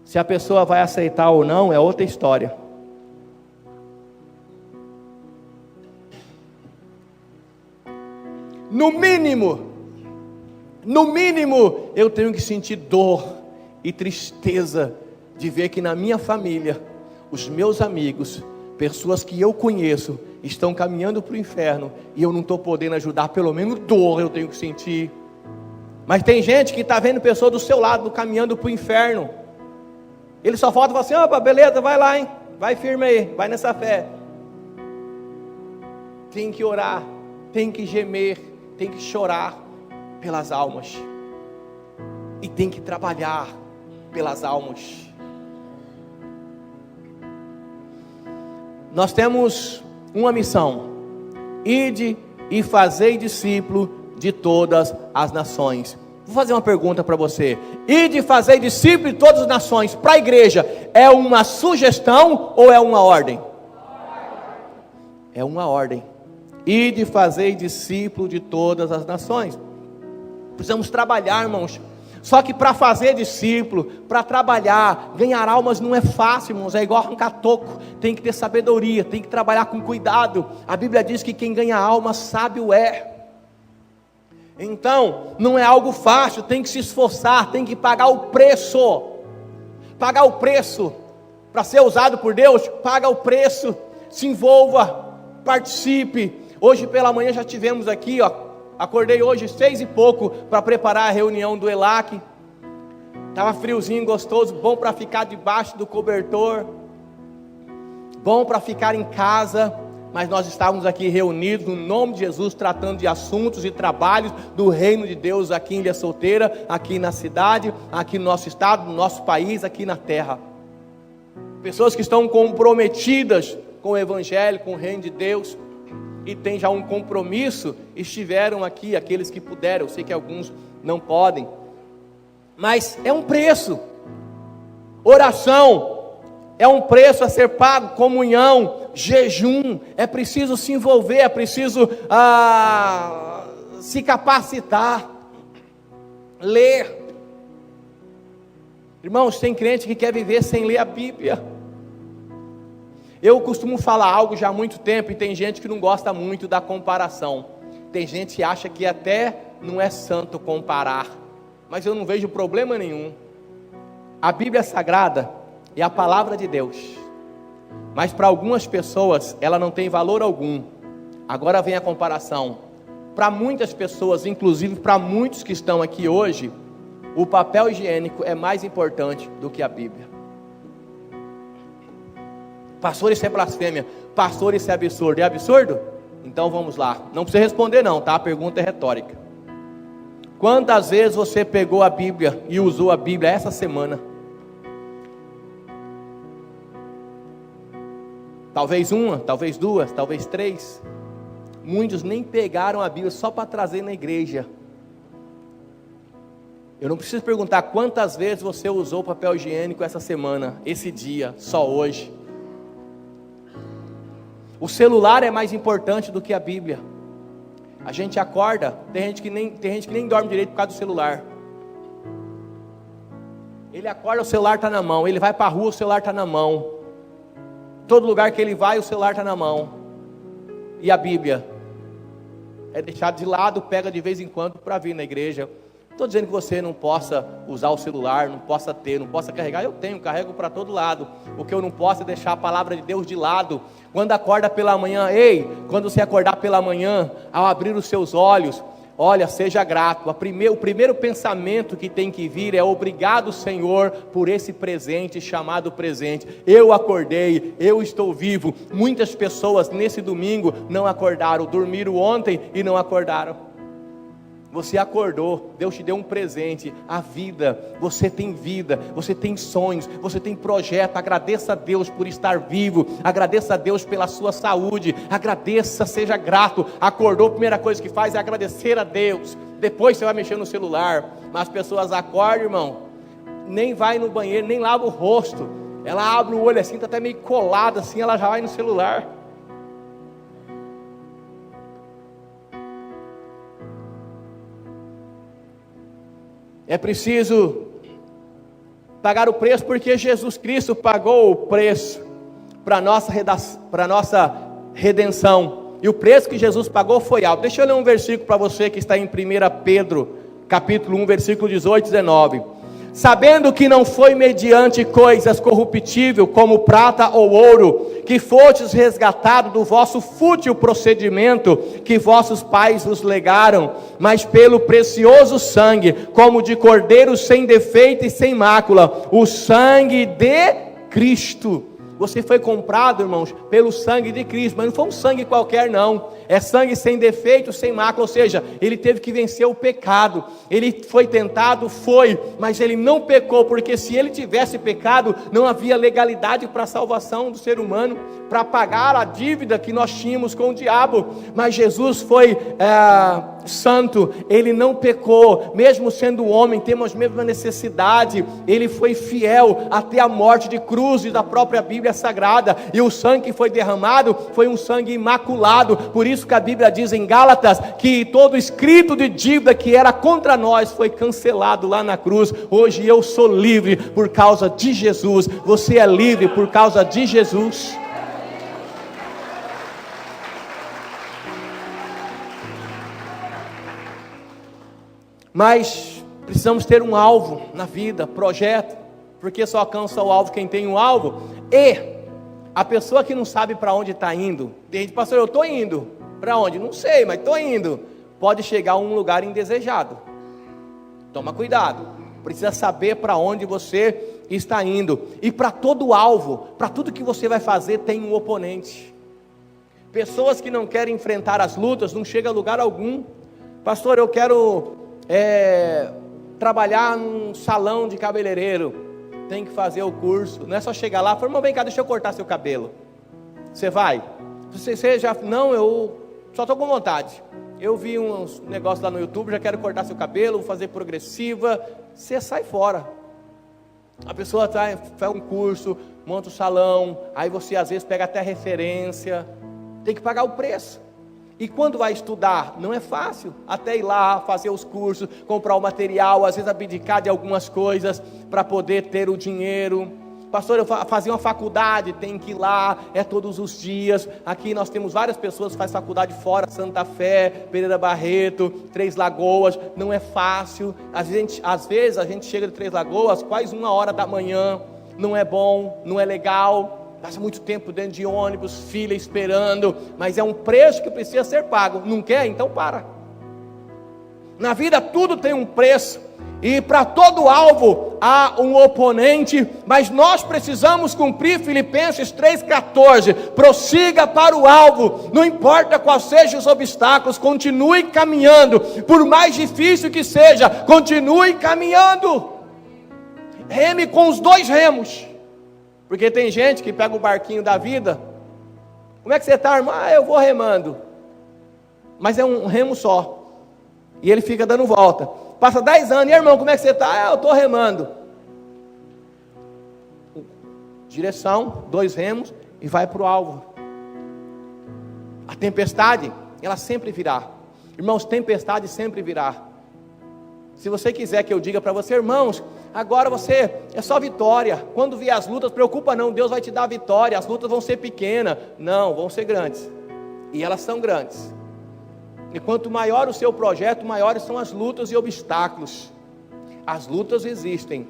Se a pessoa vai aceitar ou não, é outra história. No mínimo, eu tenho que sentir dor e tristeza de ver que na minha família, os meus amigos, pessoas que eu conheço, estão caminhando para o inferno, e eu não estou podendo ajudar. Pelo menos dor eu tenho que sentir. Mas tem gente que está vendo pessoa do seu lado caminhando para o inferno. Ele só falta falar assim: opa, beleza, vai lá, hein? Vai firme aí, vai nessa fé. Tem que orar, tem que gemer, tem que chorar pelas almas, e tem que trabalhar pelas almas. Nós temos uma missão: ide e fazei discípulo de todas as nações. Vou fazer uma pergunta para você: ide e fazei discípulo de todas as nações, para a igreja, é uma sugestão ou é uma ordem? É uma ordem. Ide e fazei discípulo de todas as nações. Precisamos trabalhar, irmãos. Só que para fazer discípulo, para trabalhar, ganhar almas não é fácil, irmãos. É igual arrancar toco. Tem que ter sabedoria, tem que trabalhar com cuidado. A Bíblia diz que quem ganha alma sábio é. Então, não é algo fácil, tem que se esforçar, tem que pagar o preço. Pagar o preço. Para ser usado por Deus, paga o preço. Se envolva, participe. Hoje pela manhã já tivemos aqui, acordei hoje 6 e pouco para preparar a reunião do ELAC. Estava friozinho, gostoso, bom para ficar debaixo do cobertor, bom para ficar em casa. Mas nós estávamos aqui reunidos no nome de Jesus, tratando de assuntos e trabalhos do reino de Deus aqui em Ilha Solteira, aqui na cidade, aqui no nosso estado, no nosso país, aqui na terra. Pessoas que estão comprometidas com o evangelho, com o reino de Deus, e tem já um compromisso, estiveram aqui, aqueles que puderam. Eu sei que alguns não podem, mas é um preço. Oração é um preço a ser pago, comunhão, jejum, é preciso se envolver, é preciso se capacitar, ler. Irmãos, tem crente que quer viver sem ler a Bíblia. Eu costumo falar algo já há muito tempo, e tem gente que não gosta muito da comparação. Tem gente que acha que até não é santo comparar, mas eu não vejo problema nenhum. A Bíblia Sagrada é a palavra de Deus, mas para algumas pessoas ela não tem valor algum. Agora vem a comparação. Para muitas pessoas, inclusive para muitos que estão aqui hoje, o papel higiênico é mais importante do que a Bíblia. Pastor, isso é blasfêmia. Pastor, isso é absurdo. É absurdo? Então vamos lá. Não precisa responder não, tá? A pergunta é retórica. Quantas vezes você pegou a Bíblia e usou a Bíblia essa semana? Talvez uma, talvez duas, talvez três. Muitos nem pegaram a Bíblia só para trazer na igreja. Eu não preciso perguntar quantas vezes você usou papel higiênico essa semana, esse dia, só hoje. O celular é mais importante do que a Bíblia. A gente acorda, tem gente que nem dorme direito por causa do celular. Ele acorda, o celular está na mão. Ele vai para a rua, o celular está na mão. Todo lugar que ele vai, o celular está na mão. E a Bíblia é deixado de lado, pega de vez em quando para vir na igreja. Estou dizendo que você não possa usar o celular, não possa ter, não possa carregar. Eu tenho, carrego para todo lado. O que eu não posso é deixar a palavra de Deus de lado. Quando acorda pela manhã, quando você acordar pela manhã, ao abrir os seus olhos, olha, seja grato. O primeiro pensamento que tem que vir é: obrigado, Senhor, por esse presente chamado presente. Eu acordei, eu estou vivo. Muitas pessoas nesse domingo não acordaram, dormiram ontem e não acordaram. Você acordou, Deus te deu um presente, a vida. Você tem vida, você tem sonhos, você tem projeto. Agradeça a Deus por estar vivo, agradeça a Deus pela sua saúde, agradeça, seja grato. Acordou, a primeira coisa que faz é agradecer a Deus. Depois você vai mexer no celular. Mas as pessoas acordam, irmão, nem vai no banheiro, nem lava o rosto. Ela abre o olho assim, está até meio colada assim, ela já vai no celular. É preciso pagar o preço, porque Jesus Cristo pagou o preço para a nossa redenção. E o preço que Jesus pagou foi alto. Deixa eu ler um versículo para você que está em 1 Pedro, capítulo 1, versículo 18 e 19. Sabendo que não foi mediante coisas corruptíveis, como prata ou ouro, que fostes resgatados do vosso fútil procedimento que vossos pais vos legaram, mas pelo precioso sangue, como de cordeiro sem defeito e sem mácula, o sangue de Cristo. Você foi comprado, irmãos, pelo sangue de Cristo, mas não foi um sangue qualquer não, é sangue sem defeito, sem mácula, ou seja, ele teve que vencer o pecado. Ele foi tentado, mas ele não pecou, porque se ele tivesse pecado, não havia legalidade para a salvação do ser humano, para pagar a dívida que nós tínhamos com o diabo. Mas Jesus foi santo, ele não pecou, mesmo sendo homem, temos a mesma necessidade, ele foi fiel até a morte de cruz da própria Bíblia Sagrada, e o sangue que foi derramado foi um sangue imaculado. Por isso que a Bíblia diz em Gálatas que todo escrito de dívida que era contra nós foi cancelado lá na cruz. Hoje eu sou livre por causa de Jesus, você é livre por causa de Jesus. Mas precisamos ter um alvo na vida, projeto, porque só alcança o alvo quem tem um alvo. E a pessoa que não sabe para onde está indo, diz: pastor, eu estou indo, para onde? Não sei, mas estou indo. Pode chegar a um lugar indesejado. Toma cuidado, precisa saber para onde você está indo. E para todo alvo, para tudo que você vai fazer, tem um oponente. Pessoas que não querem enfrentar as lutas, não chegam a lugar algum. Pastor, eu quero trabalhar num salão de cabeleireiro, tem que fazer o curso, não é só chegar lá e falar: vem cá, deixa eu cortar seu cabelo. Você vai? Você já, não, eu só estou com vontade, eu vi uns negócios lá no YouTube, já quero cortar seu cabelo, vou fazer progressiva. Você sai fora. A pessoa faz um curso, monta o salão, aí você às vezes pega até referência, tem que pagar o preço. E quando vai estudar, não é fácil, até ir lá, fazer os cursos, comprar o material, às vezes abdicar de algumas coisas, para poder ter o dinheiro. Pastor, eu fazia uma faculdade, tem que ir lá, é todos os dias. Aqui nós temos várias pessoas que fazem faculdade fora, Santa Fé, Pereira Barreto, Três Lagoas, não é fácil. Às vezes a gente chega de Três Lagoas, quase 1h da manhã, não é bom, não é legal. Passa muito tempo dentro de ônibus, fila esperando, mas é um preço que precisa ser pago. Não quer? Então para. Na vida tudo tem um preço, e para todo alvo há um oponente, mas nós precisamos cumprir Filipenses 3,14, prossiga para o alvo, não importa quais sejam os obstáculos, continue caminhando, por mais difícil que seja, continue caminhando, reme com os dois remos. Porque tem gente que pega o barquinho da vida. Como é que você está, irmão? Eu vou remando. Mas é um remo só. E ele fica dando volta. Passa 10 anos. E irmão, como é que você está? Eu estou remando. Direção, 2 remos e vai para o alvo. A tempestade, ela sempre virá. Irmãos, tempestade sempre virá. Se você quiser que eu diga para você: irmãos, agora você é só vitória, quando vier as lutas, preocupa não, Deus vai te dar a vitória, as lutas vão ser pequenas. Não, vão ser grandes, e elas são grandes. E quanto maior o seu projeto, maiores são as lutas e obstáculos. As lutas existem,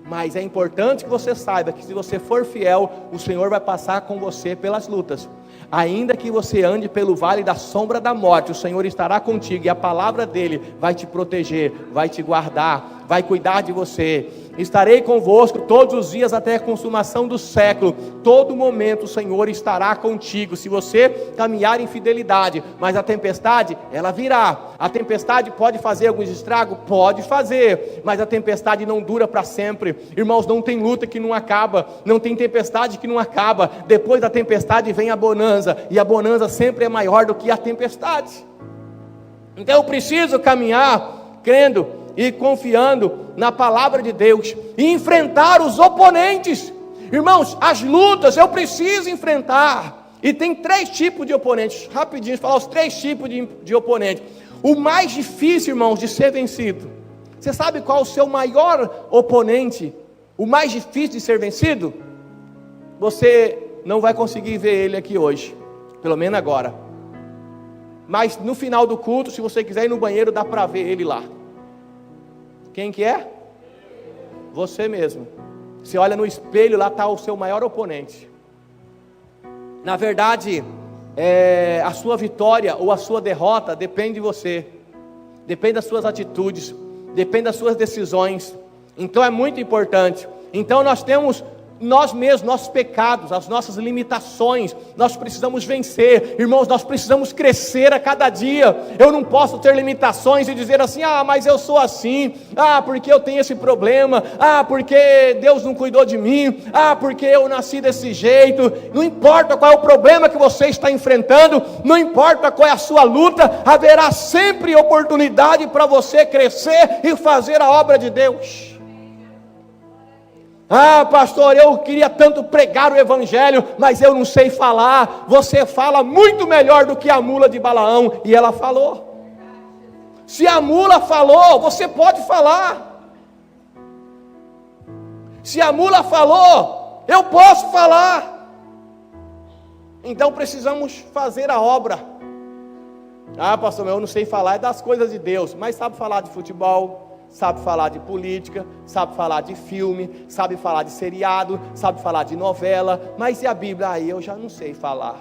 mas é importante que você saiba que se você for fiel, o Senhor vai passar com você pelas lutas. Ainda que você ande pelo vale da sombra da morte, o Senhor estará contigo, e a palavra dele vai te proteger, vai te guardar, vai cuidar de você. Estarei convosco todos os dias até a consumação do século. Todo momento o Senhor estará contigo, se você caminhar em fidelidade. Mas a tempestade, ela virá. A tempestade pode fazer alguns estragos? Pode fazer, mas a tempestade não dura para sempre. Irmãos, não tem luta que não acaba, não tem tempestade que não acaba. Depois da tempestade vem a bonança, e a bonança sempre é maior do que a tempestade. Então eu preciso caminhar crendo e confiando na palavra de Deus, e enfrentar os oponentes. Irmãos, as lutas eu preciso enfrentar, e tem 3 tipos de oponentes. Rapidinho, falar os 3 tipos de oponentes. O mais difícil, irmãos, de ser vencido. Você sabe qual o seu maior oponente? O mais difícil de ser vencido? Você não vai conseguir ver ele aqui hoje, pelo menos agora, mas no final do culto, se você quiser ir no banheiro, dá para ver ele lá. Quem que é? Você mesmo. Você olha no espelho, lá está o seu maior oponente. Na verdade, a sua vitória ou a sua derrota depende de você, depende das suas atitudes, depende das suas decisões. Então é muito importante. Então nós temos nós mesmos, nossos pecados, as nossas limitações, nós precisamos vencer. Irmãos, nós precisamos crescer a cada dia. Eu não posso ter limitações e dizer assim: mas eu sou assim, porque eu tenho esse problema, porque Deus não cuidou de mim, porque eu nasci desse jeito. Não importa qual é o problema que você está enfrentando, não importa qual é a sua luta, haverá sempre oportunidade para você crescer e fazer a obra de Deus. Pastor, eu queria tanto pregar o evangelho, mas eu não sei falar. Você fala muito melhor do que a mula de Balaão, e ela falou. Se a mula falou, você pode falar. Se a mula falou, eu posso falar. Então precisamos fazer a obra. Pastor, eu não sei falar das coisas de Deus, mas sabe falar de futebol, sabe falar de política, sabe falar de filme, sabe falar de seriado, sabe falar de novela, mas e a Bíblia? Aí eu já não sei falar.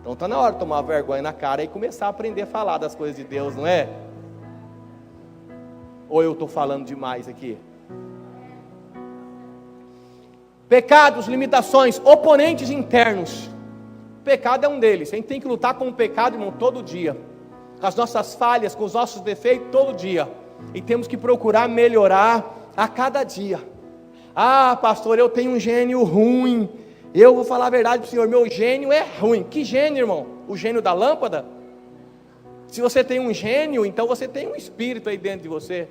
Então está na hora de tomar vergonha na cara e começar a aprender a falar das coisas de Deus, não é? Ou eu estou falando demais aqui? Pecados, limitações, oponentes internos. Pecado é um deles. A gente tem que lutar com o pecado, irmão, todo dia. Com as nossas falhas, com os nossos defeitos, todo dia. E temos que procurar melhorar a cada dia. Pastor, eu tenho um gênio ruim. Eu vou falar a verdade para o senhor, meu gênio é ruim. Que gênio, irmão? O gênio da lâmpada? Se você tem um gênio, então você tem um espírito aí dentro de você.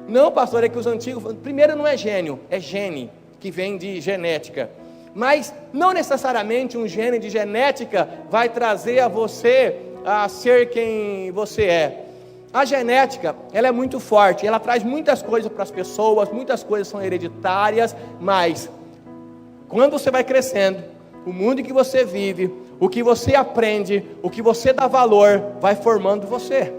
Não, pastor, é que os antigos... Primeiro não é gênio, é gene, que vem de genética. Mas não necessariamente um gene de genética vai trazer a você a ser quem você é. A genética, ela é muito forte, ela traz muitas coisas para as pessoas, muitas coisas são hereditárias, mas quando você vai crescendo, o mundo em que você vive, o que você aprende, o que você dá valor, vai formando você.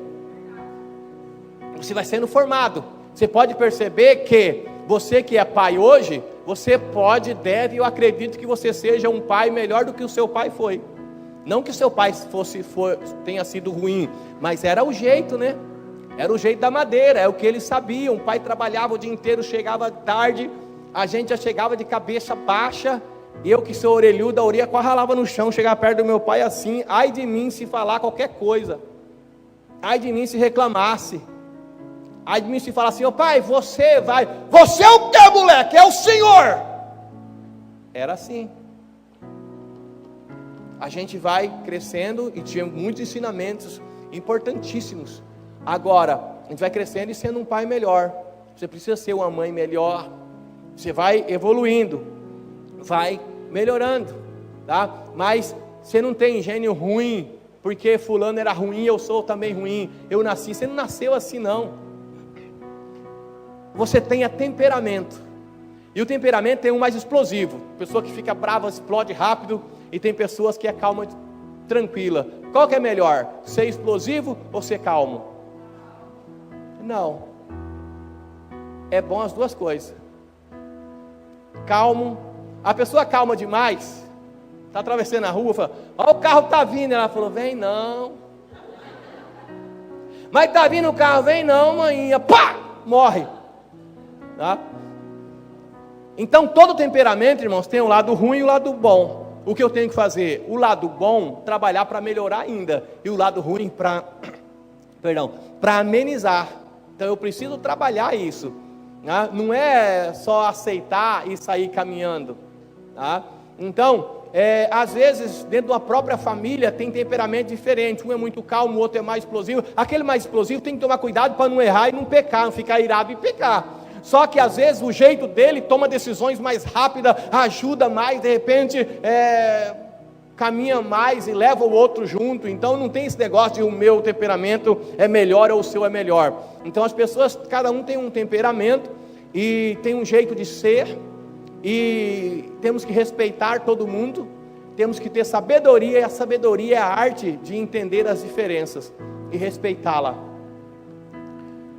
Você vai sendo formado. Você pode perceber que você que é pai hoje, você pode, deve, eu acredito que você seja um pai melhor do que o seu pai foi. Não que o seu pai tenha sido ruim, mas era o jeito, né? Era o jeito da madeira, é o que eles sabiam. O pai trabalhava o dia inteiro, chegava tarde, a gente já chegava de cabeça baixa. Eu que sou orelhudo, a orelha quase ralava no chão, chegava perto do meu pai assim. Ai de mim se falar qualquer coisa. Ai de mim se reclamasse. Ai de mim se falar assim: pai, você é o que, moleque? É o Senhor. Era assim. A gente vai crescendo e tinha muitos ensinamentos importantíssimos. Agora, a gente vai crescendo e sendo um pai melhor. Você precisa ser uma mãe melhor. Você vai evoluindo, vai melhorando, tá? Mas você não tem gênio ruim, porque fulano era ruim, eu sou também ruim. Eu nasci, você não nasceu assim não. Você tem temperamento. E o temperamento tem um mais explosivo. Pessoa que fica brava, explode rápido. E tem pessoas que é calma, tranquila. Qual que é melhor? Ser explosivo ou ser calmo? Não. É bom as duas coisas. Calmo. A pessoa calma demais, está atravessando a rua, fala: ó, o carro está vindo. Ela falou: vem não. Mas está vindo o carro, vem não, maninha. Pá! Morre. Tá? Então todo temperamento, irmãos, tem o lado ruim e o lado bom. O que eu tenho que fazer? O lado bom, trabalhar para melhorar ainda. E o lado ruim para amenizar. Então eu preciso trabalhar isso. Tá? Não é só aceitar e sair caminhando. Tá? Então, às vezes, dentro de uma própria família, tem temperamento diferente. Um é muito calmo, o outro é mais explosivo. Aquele mais explosivo tem que tomar cuidado para não errar e não pecar, não ficar irado e pecar. Só que às vezes o jeito dele toma decisões mais rápidas, ajuda mais, de repente caminha mais e leva o outro junto. Então não tem esse negócio de o meu temperamento é melhor ou o seu é melhor. Então as pessoas, cada um tem um temperamento e tem um jeito de ser, e temos que respeitar todo mundo, temos que ter sabedoria, e a sabedoria é a arte de entender as diferenças e respeitá-la.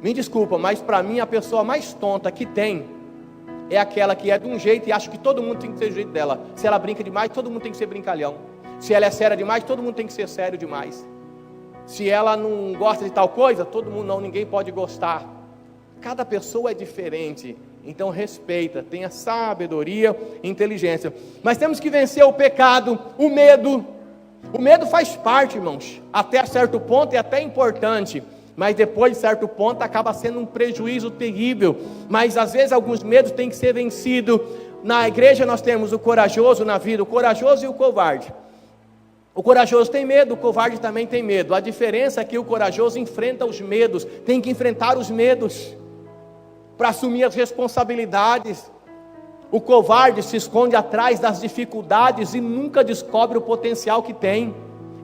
Me desculpa, mas para mim a pessoa mais tonta que tem é aquela que é de um jeito e acha que todo mundo tem que ser do jeito dela. Se ela brinca demais, todo mundo tem que ser brincalhão. Se ela é séria demais, todo mundo tem que ser sério demais. Se ela não gosta de tal coisa, todo mundo não, ninguém pode gostar. Cada pessoa é diferente. Então respeita, tenha sabedoria e inteligência. Mas temos que vencer o pecado, o medo. O medo faz parte, irmãos, até certo ponto é até importante, mas depois de certo ponto acaba sendo um prejuízo terrível. Mas às vezes alguns medos têm que ser vencidos. Na igreja nós temos o corajoso na vida, o corajoso e o covarde. O corajoso tem medo, o covarde também tem medo. A diferença é que o corajoso enfrenta os medos, tem que enfrentar os medos para assumir as responsabilidades. O covarde se esconde atrás das dificuldades e nunca descobre o potencial que tem.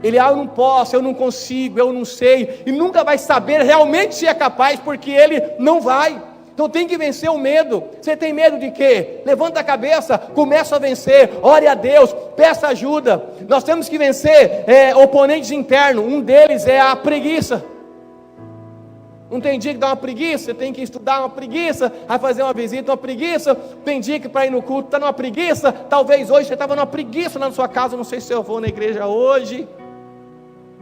Ele, eu não posso, eu não consigo, eu não sei, e nunca vai saber realmente se é capaz, porque ele não vai. Então tem que vencer o medo. Você tem medo de quê? Levanta a cabeça, começa a vencer, ore a Deus, peça ajuda. Nós temos que vencer oponentes internos. Um deles é a preguiça. Não tem dia que dá uma preguiça, você tem que estudar, uma preguiça, vai fazer uma visita, uma preguiça. Tem dia que para ir no culto está numa preguiça. Talvez hoje você estava numa preguiça na sua casa, não sei se eu vou na igreja hoje.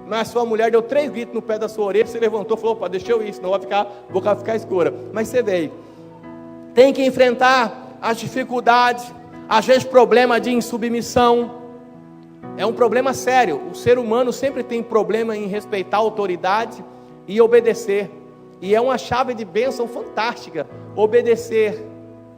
Mas sua mulher deu 3 gritos no pé da sua orelha, você levantou e falou, opa, deixa eu ir, senão a boca vai ficar escura. Mas você veio. Tem que enfrentar as dificuldades, às vezes problema de insubmissão. É um problema sério. O ser humano sempre tem problema em respeitar a autoridade e obedecer. E é uma chave de bênção fantástica, obedecer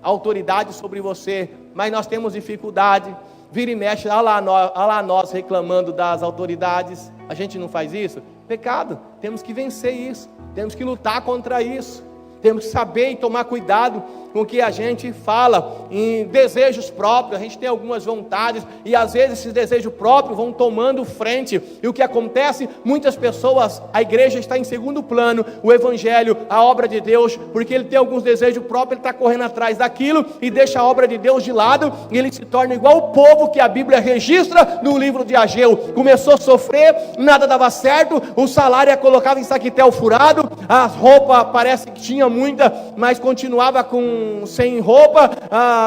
a autoridade sobre você. Mas nós temos dificuldade, vira e mexe, olha lá nós reclamando das autoridades. A gente não faz isso? Pecado, temos que vencer isso, temos que lutar contra isso. Temos que saber e tomar cuidado com o que a gente fala, em desejos próprios. A gente tem algumas vontades e às vezes esses desejos próprios vão tomando frente. E o que acontece? Muitas pessoas, a igreja está em segundo plano, o evangelho, a obra de Deus, porque ele tem alguns desejos próprios, ele está correndo atrás daquilo e deixa a obra de Deus de lado, e ele se torna igual o povo que a Bíblia registra no livro de Ageu. Começou a sofrer, nada dava certo, o salário é colocado em saquitel furado, as roupas parece que tinha muita, mas continuava sem roupa,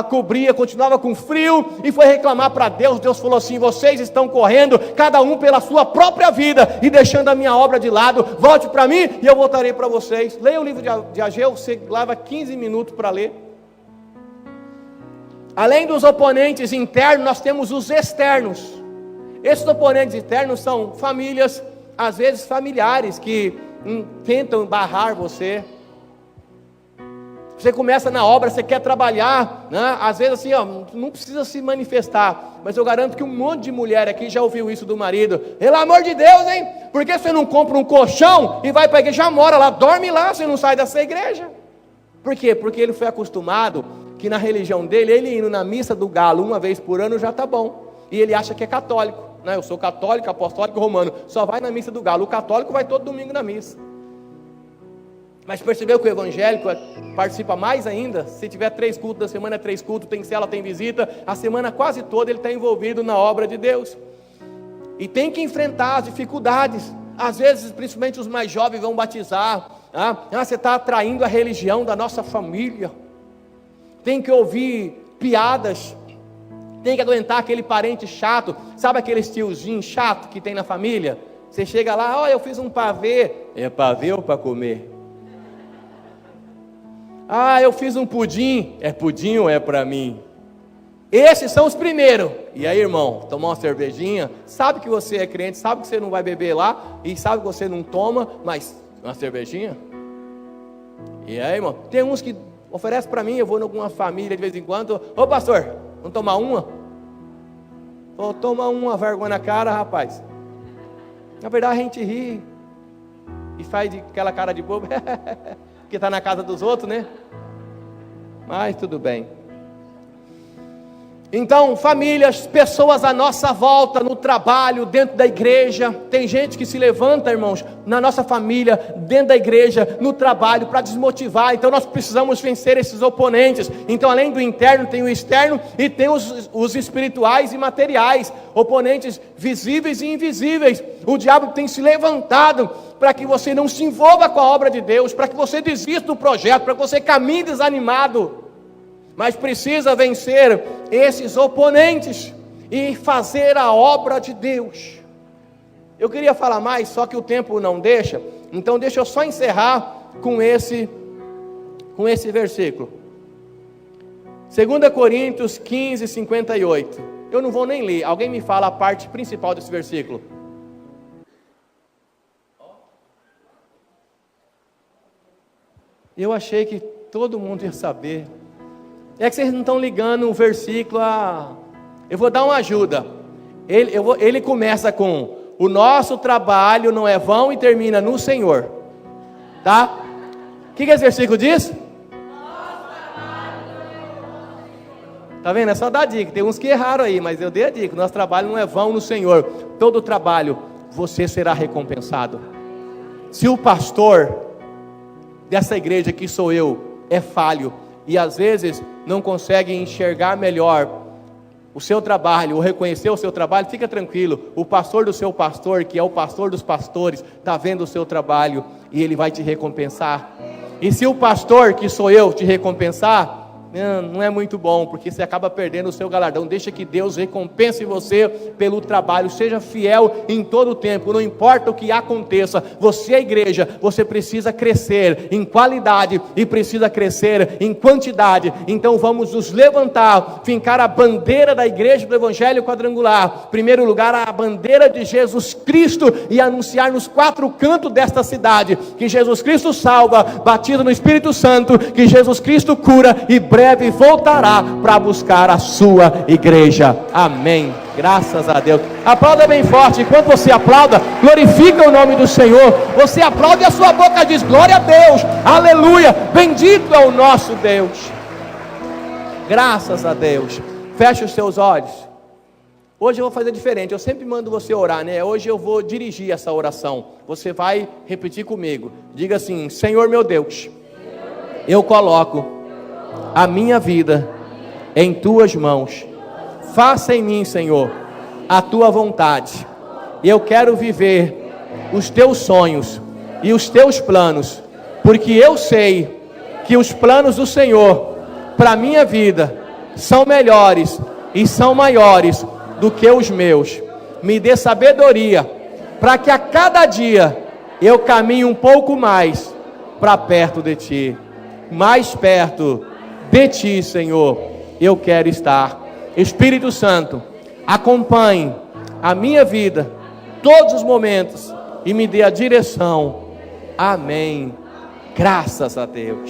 cobria, continuava com frio, e foi reclamar para Deus. Deus falou assim: vocês estão correndo, cada um pela sua própria vida, e deixando a minha obra de lado. Volte para mim, e eu voltarei para vocês. Leia o livro de Ageu, você leva 15 minutos para ler. Além dos oponentes internos, nós temos os externos. Esses oponentes internos são famílias, às vezes familiares, que tentam barrar você. Você começa na obra, você quer trabalhar, né? Às vezes assim, não precisa se manifestar, mas eu garanto que um monte de mulher aqui já ouviu isso do marido. Pelo amor de Deus, hein? Por que você não compra um colchão e vai para a igreja, já mora lá, dorme lá, você não sai dessa igreja? Por quê? Porque ele foi acostumado que na religião dele, ele indo na missa do galo uma vez por ano já está bom, e ele acha que é católico, né? Eu sou católico, apostólico, romano, só vai na missa do galo. O católico vai todo domingo na missa. Mas percebeu que o evangélico participa mais ainda? Se tiver 3 cultos da semana, 3 cultos, tem cela, tem visita, a semana quase toda ele está envolvido na obra de Deus. E tem que enfrentar as dificuldades. Às vezes, principalmente os mais jovens vão batizar. Você está atraindo a religião da nossa família. Tem que ouvir piadas. Tem que aguentar aquele parente chato. Sabe aquele tiozinho chato que tem na família? Você chega lá, eu fiz um pavê. É pavê ou para comer? Eu fiz um pudim. É pudim ou é para mim? Esses são os primeiros. E aí, irmão, tomar uma cervejinha, sabe que você é crente, sabe que você não vai beber lá, e sabe que você não toma, mas uma cervejinha? E aí, irmão, tem uns que oferecem para mim, eu vou em alguma família de vez em quando. Ô pastor, vamos tomar uma? Toma uma, vergonha na cara, rapaz. Na verdade a gente ri e faz aquela cara de bobo, porque está na casa dos outros, né? Mas tudo bem. Então, famílias, pessoas à nossa volta, no trabalho, dentro da igreja. Tem gente que se levanta, irmãos, na nossa família, dentro da igreja, no trabalho, para desmotivar. Então nós precisamos vencer esses oponentes. Então, além do interno, tem o externo, e tem os espirituais e materiais, oponentes visíveis e invisíveis. O diabo tem se levantado para que você não se envolva com a obra de Deus, para que você desista do projeto, para que você caminhe desanimado. Mas precisa vencer esses oponentes e fazer a obra de Deus. Eu queria falar mais, só que o tempo não deixa. Então deixa eu só encerrar com esse versículo. 2 Coríntios 15, 58. Eu não vou nem ler, alguém me fala a parte principal desse versículo. Eu achei que todo mundo ia saber. É que vocês não estão ligando o versículo a... Eu vou dar uma ajuda. Ele começa com: o nosso trabalho não é vão, e termina no Senhor. Tá? O que esse versículo diz? Tá vendo? É só dar dica. Tem uns que erraram aí, mas eu dei a dica. Nosso trabalho não é vão no Senhor. Todo trabalho você será recompensado. Se o pastor dessa igreja que sou eu é falho e às vezes não consegue enxergar melhor o seu trabalho, ou reconhecer o seu trabalho, fica tranquilo. O pastor do seu pastor, que é o pastor dos pastores, está vendo o seu trabalho e ele vai te recompensar. E se o pastor, que sou eu, te recompensar, não é muito bom, porque você acaba perdendo o seu galardão. Deixa que Deus recompense você pelo trabalho. Seja fiel em todo o tempo, não importa o que aconteça. Você é igreja, você precisa crescer em qualidade e precisa crescer em quantidade. Então vamos nos levantar, fincar a bandeira da igreja do Evangelho Quadrangular, em primeiro lugar a bandeira de Jesus Cristo, e anunciar nos 4 cantos desta cidade que Jesus Cristo salva, batiza no Espírito Santo, que Jesus Cristo cura e breve voltará para buscar a sua igreja. Amém. Graças a Deus. Aplauda bem forte. Enquanto você aplauda, glorifica o nome do Senhor. Você aplaude e a sua boca diz: glória a Deus, aleluia, bendito é o nosso Deus. Graças a Deus. Feche os seus olhos. Hoje eu vou fazer diferente. Eu sempre mando você orar, né? Hoje eu vou dirigir essa oração. Você vai repetir comigo. Diga assim: Senhor meu Deus, eu coloco a minha vida em tuas mãos. Faça em mim, Senhor, a tua vontade. Eu quero viver os teus sonhos e os teus planos, porque eu sei que os planos do Senhor para a minha vida são melhores e são maiores do que os meus. Me dê sabedoria para que a cada dia eu caminhe um pouco mais para perto de ti, mais perto de ti, Senhor, eu quero estar. Espírito Santo, acompanhe a minha vida, todos os momentos, e me dê a direção. Amém. Graças a Deus.